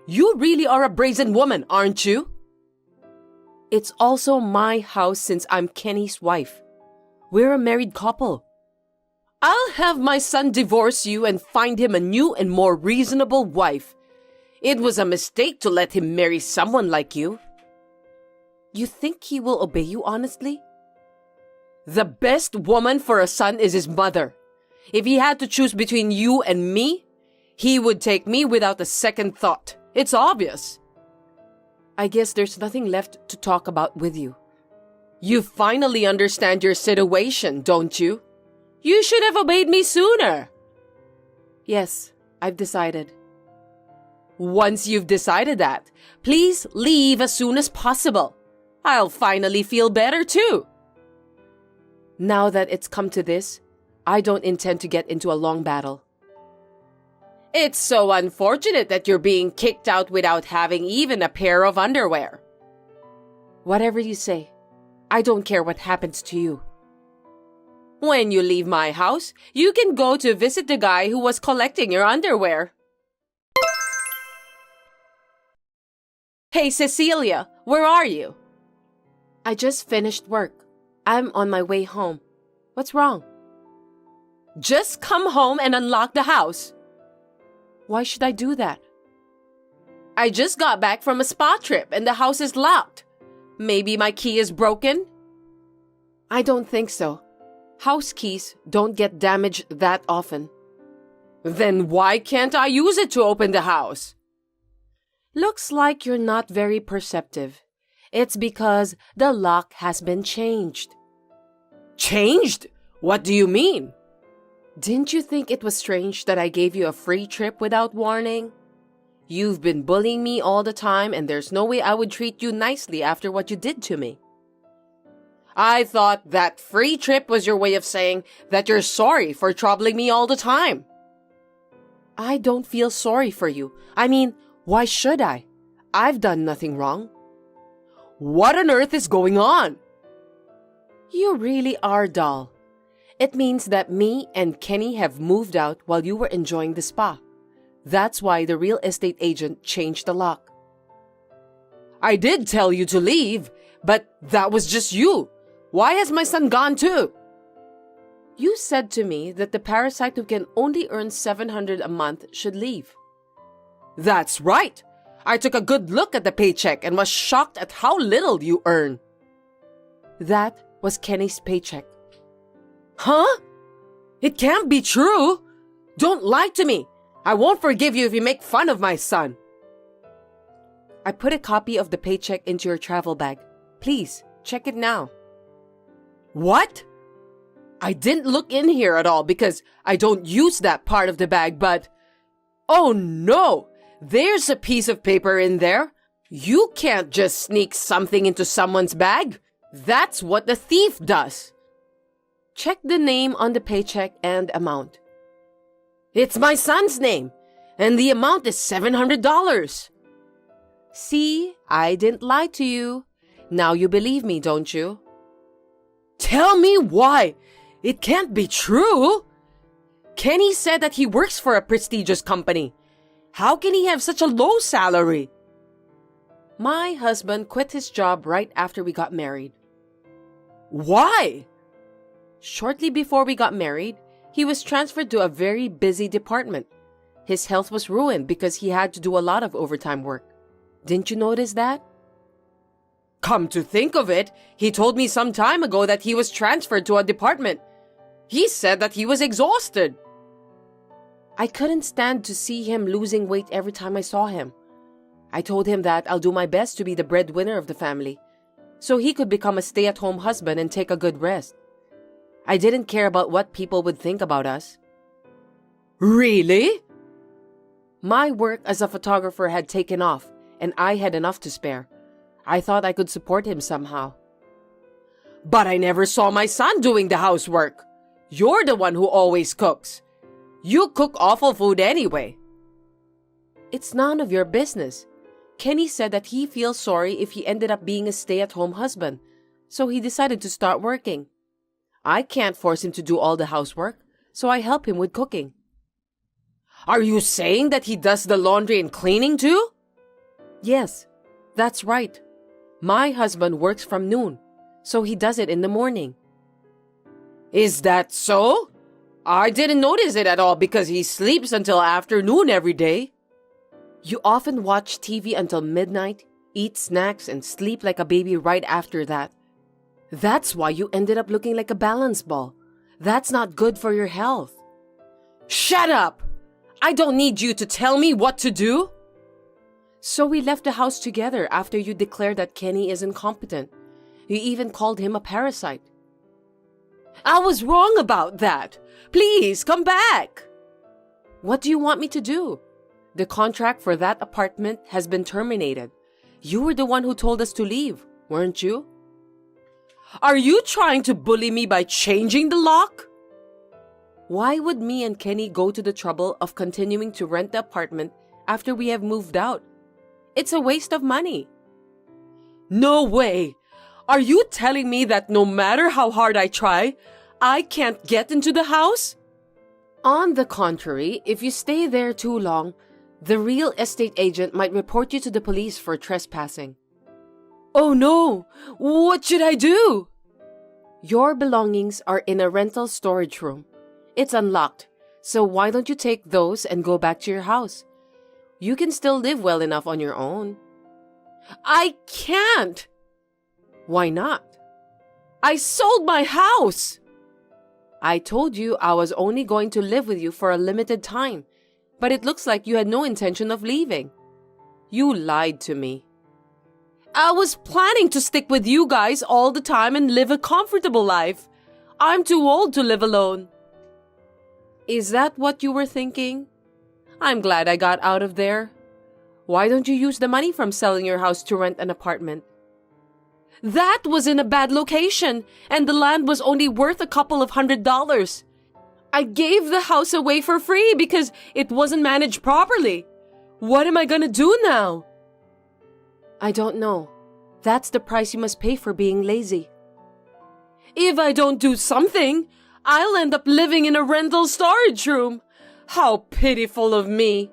S2: You really are a brazen woman, aren't you?
S1: It's also my house since I'm Kenny's wife. We're a married couple.
S2: I'll have my son divorce you and find him a new and more reasonable wife. It was a mistake to let him marry someone like you.
S1: You think he will obey you honestly?
S2: The best woman for a son is his mother. If he had to choose between you and me, he would take me without a second thought. It's obvious.
S1: I guess there's nothing left to talk about with you.
S2: You finally understand your situation, don't you? You should have obeyed me sooner.
S1: Yes, I've decided.
S2: Once you've decided that, please leave as soon as possible. I'll finally feel better too.
S1: Now that it's come to this, I don't intend to get into a long battle.
S2: It's so unfortunate that you're being kicked out without having even a pair of underwear.
S1: Whatever you say, I don't care what happens to you.
S2: When you leave my house, you can go to visit the guy who was collecting your underwear. Hey, Cecilia, where are you?
S1: I just finished work. I'm on my way home. What's wrong?
S2: Just come home and unlock the house.
S1: Why should I do that?
S2: I just got back from a spa trip and the house is locked. Maybe my key is broken?
S1: I don't think so. House keys don't get damaged that often.
S2: Then why can't I use it to open the house?
S1: Looks like you're not very perceptive. It's because the lock has been changed.
S2: Changed? What do you mean?
S1: Didn't you think it was strange that I gave you a free trip without warning? You've been bullying me all the time, and there's no way I would treat you nicely after what you did to me.
S2: I thought that free trip was your way of saying that you're sorry for troubling me all the time.
S1: I don't feel sorry for you. I mean, why should I? I've done nothing wrong.
S2: What on earth is going on?
S1: You really are dull. It means that me and Kenny have moved out while you were enjoying the spa. That's why the real estate agent changed the lock.
S2: I did tell you to leave, but that was just you. Why has my son gone too?
S1: You said to me that the parasite who can only earn $700 a month should leave.
S2: That's right. I took a good look at the paycheck and was shocked at how little you earn.
S1: That was Kenny's paycheck.
S2: Huh? It can't be true. Don't lie to me. I won't forgive you if you make fun of my son.
S1: I put a copy of the paycheck into your travel bag. Please, check it now.
S2: What? I didn't look in here at all because I don't use that part of the bag, but... Oh no! There's a piece of paper in there. You can't just sneak something into someone's bag. That's what the thief does.
S1: Check the name on the paycheck and amount.
S2: It's my son's name, and the amount is $700.
S1: See, I didn't lie to you. Now you believe me, don't you?
S2: Tell me why. It can't be true. Kenny said that he works for a prestigious company. How can he have such a low salary?
S1: My husband quit his job right after we got married.
S2: Why?
S1: Shortly before we got married, he was transferred to a very busy department. His health was ruined because he had to do a lot of overtime work. Didn't you notice that?
S2: Come to think of it, he told me some time ago that he was transferred to a department. He said that he was exhausted.
S1: I couldn't stand to see him losing weight every time I saw him. I told him that I'll do my best to be the breadwinner of the family, so he could become a stay-at-home husband and take a good rest. I didn't care about what people would think about us.
S2: Really?
S1: My work as a photographer had taken off, and I had enough to spare. I thought I could support him somehow.
S2: But I never saw my son doing the housework. You're the one who always cooks. You cook awful food anyway.
S1: It's none of your business. Kenny said that he feels sorry if he ended up being a stay-at-home husband, so he decided to start working. I can't force him to do all the housework, so I help him with cooking.
S2: Are you saying that he does the laundry and cleaning too?
S1: Yes, that's right. My husband works from noon, so he does it in the morning.
S2: Is that so? I didn't notice it at all because he sleeps until afternoon every day.
S1: You often watch TV until midnight, eat snacks, and sleep like a baby right after that. That's why you ended up looking like a balance ball. That's not good for your health.
S2: Shut up! I don't need you to tell me what to do.
S1: So we left the house together after you declared that Kenny is incompetent. You even called him a parasite.
S2: I was wrong about that. Please, come back.
S1: What do you want me to do? The contract for that apartment has been terminated. You were the one who told us to leave, weren't you?
S2: Are you trying to bully me by changing the lock?
S1: Why would me and Kenny go to the trouble of continuing to rent the apartment after we have moved out? It's a waste of money.
S2: No way! Are you telling me that no matter how hard I try, I can't get into the house?
S1: On the contrary, if you stay there too long, the real estate agent might report you to the police for trespassing.
S2: Oh no! What should I do?
S1: Your belongings are in a rental storage room. It's unlocked, so why don't you take those and go back to your house? You can still live well enough on your own.
S2: I can't!
S1: Why not?
S2: I sold my house!
S1: I told you I was only going to live with you for a limited time, but it looks like you had no intention of leaving. You lied to me.
S2: I was planning to stick with you guys all the time and live a comfortable life. I'm too old to live alone.
S1: Is that what you were thinking? I'm glad I got out of there. Why don't you use the money from selling your house to rent an apartment?
S2: That was in a bad location, and the land was only worth a couple of $100. I gave the house away for free because it wasn't managed properly. What am I gonna do now?
S1: I don't know. That's the price you must pay for being lazy.
S2: If I don't do something, I'll end up living in a rental storage room. How pitiful of me.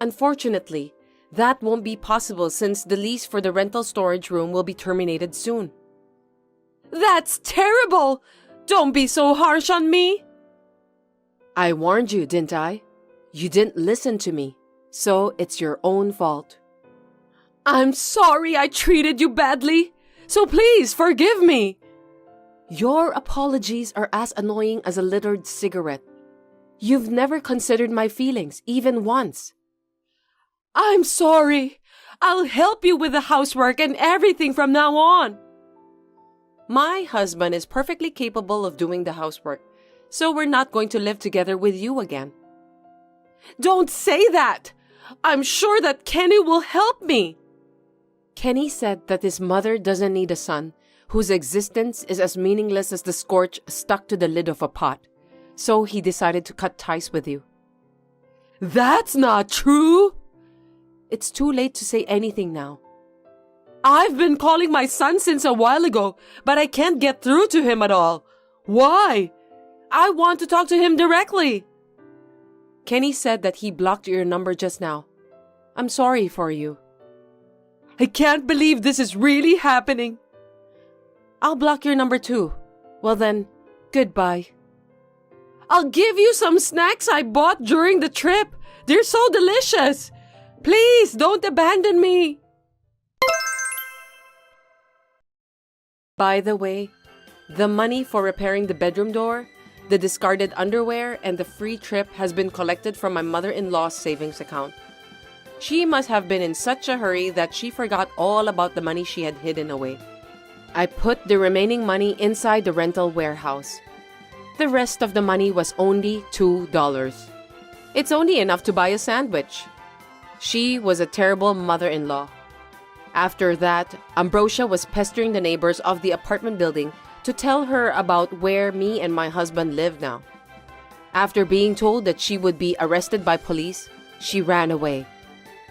S1: Unfortunately, that won't be possible since the lease for the rental storage room will be terminated soon.
S2: That's terrible! Don't be so harsh on me.
S1: I warned you, didn't I? You didn't listen to me, so it's your own fault.
S2: I'm sorry I treated you badly, so please forgive me.
S1: Your apologies are as annoying as a littered cigarette. You've never considered my feelings, even once.
S2: I'm sorry. I'll help you with the housework and everything from now on.
S1: My husband is perfectly capable of doing the housework, so we're not going to live together with you again.
S2: Don't say that. I'm sure that Kenny will help me.
S1: Kenny said that his mother doesn't need a son whose existence is as meaningless as the scorch stuck to the lid of a pot, so he decided to cut ties with you.
S2: That's not true.
S1: It's too late to say anything now.
S2: I've been calling my son since a while ago, but I can't get through to him at all. Why? I want to talk to him directly.
S1: Kenny said that he blocked your number just now. I'm sorry for you.
S2: I can't believe this is really happening.
S1: I'll block your number too. Well then, goodbye.
S2: I'll give you some snacks I bought during the trip. They're so delicious. Please don't abandon me.
S1: By the way, the money for repairing the bedroom door, the discarded underwear, and the free trip has been collected from my mother-in-law's savings account. She must have been in such a hurry that she forgot all about the money she had hidden away. I put the remaining money inside the rental warehouse. The rest of the money was only $2. It's only enough to buy a sandwich. She was a terrible mother-in-law. After that, Ambrosia was pestering the neighbors of the apartment building to tell her about where me and my husband live now. After being told that she would be arrested by police, she ran away.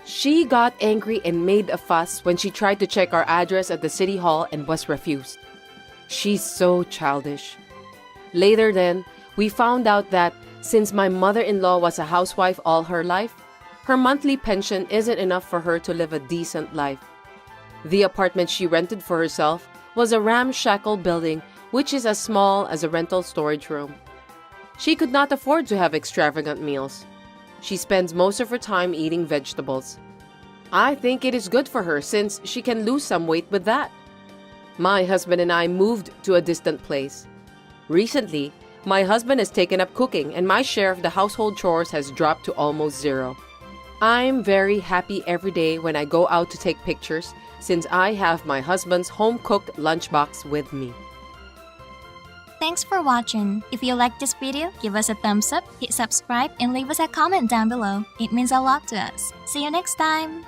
S1: She got angry and made a fuss when she tried to check our address at the city hall and was refused. She's so childish. Later then, we found out that since my mother-in-law was a housewife all her life, her monthly pension isn't enough for her to live a decent life. The apartment she rented for herself was a ramshackle building which is as small as a rental storage room. She could not afford to have extravagant meals. She spends most of her time eating vegetables. I think it is good for her since she can lose some weight with that. My husband and I moved to a distant place. Recently, My husband has taken up cooking, and my share of the household chores has dropped to almost zero. I'm very happy every day when I go out to take pictures, since I have my husband's home-cooked lunchbox with me.
S4: Thanks for watching. If you liked this video, give us a thumbs up, hit subscribe, and leave us a comment down below. It means a lot to us. See you next time!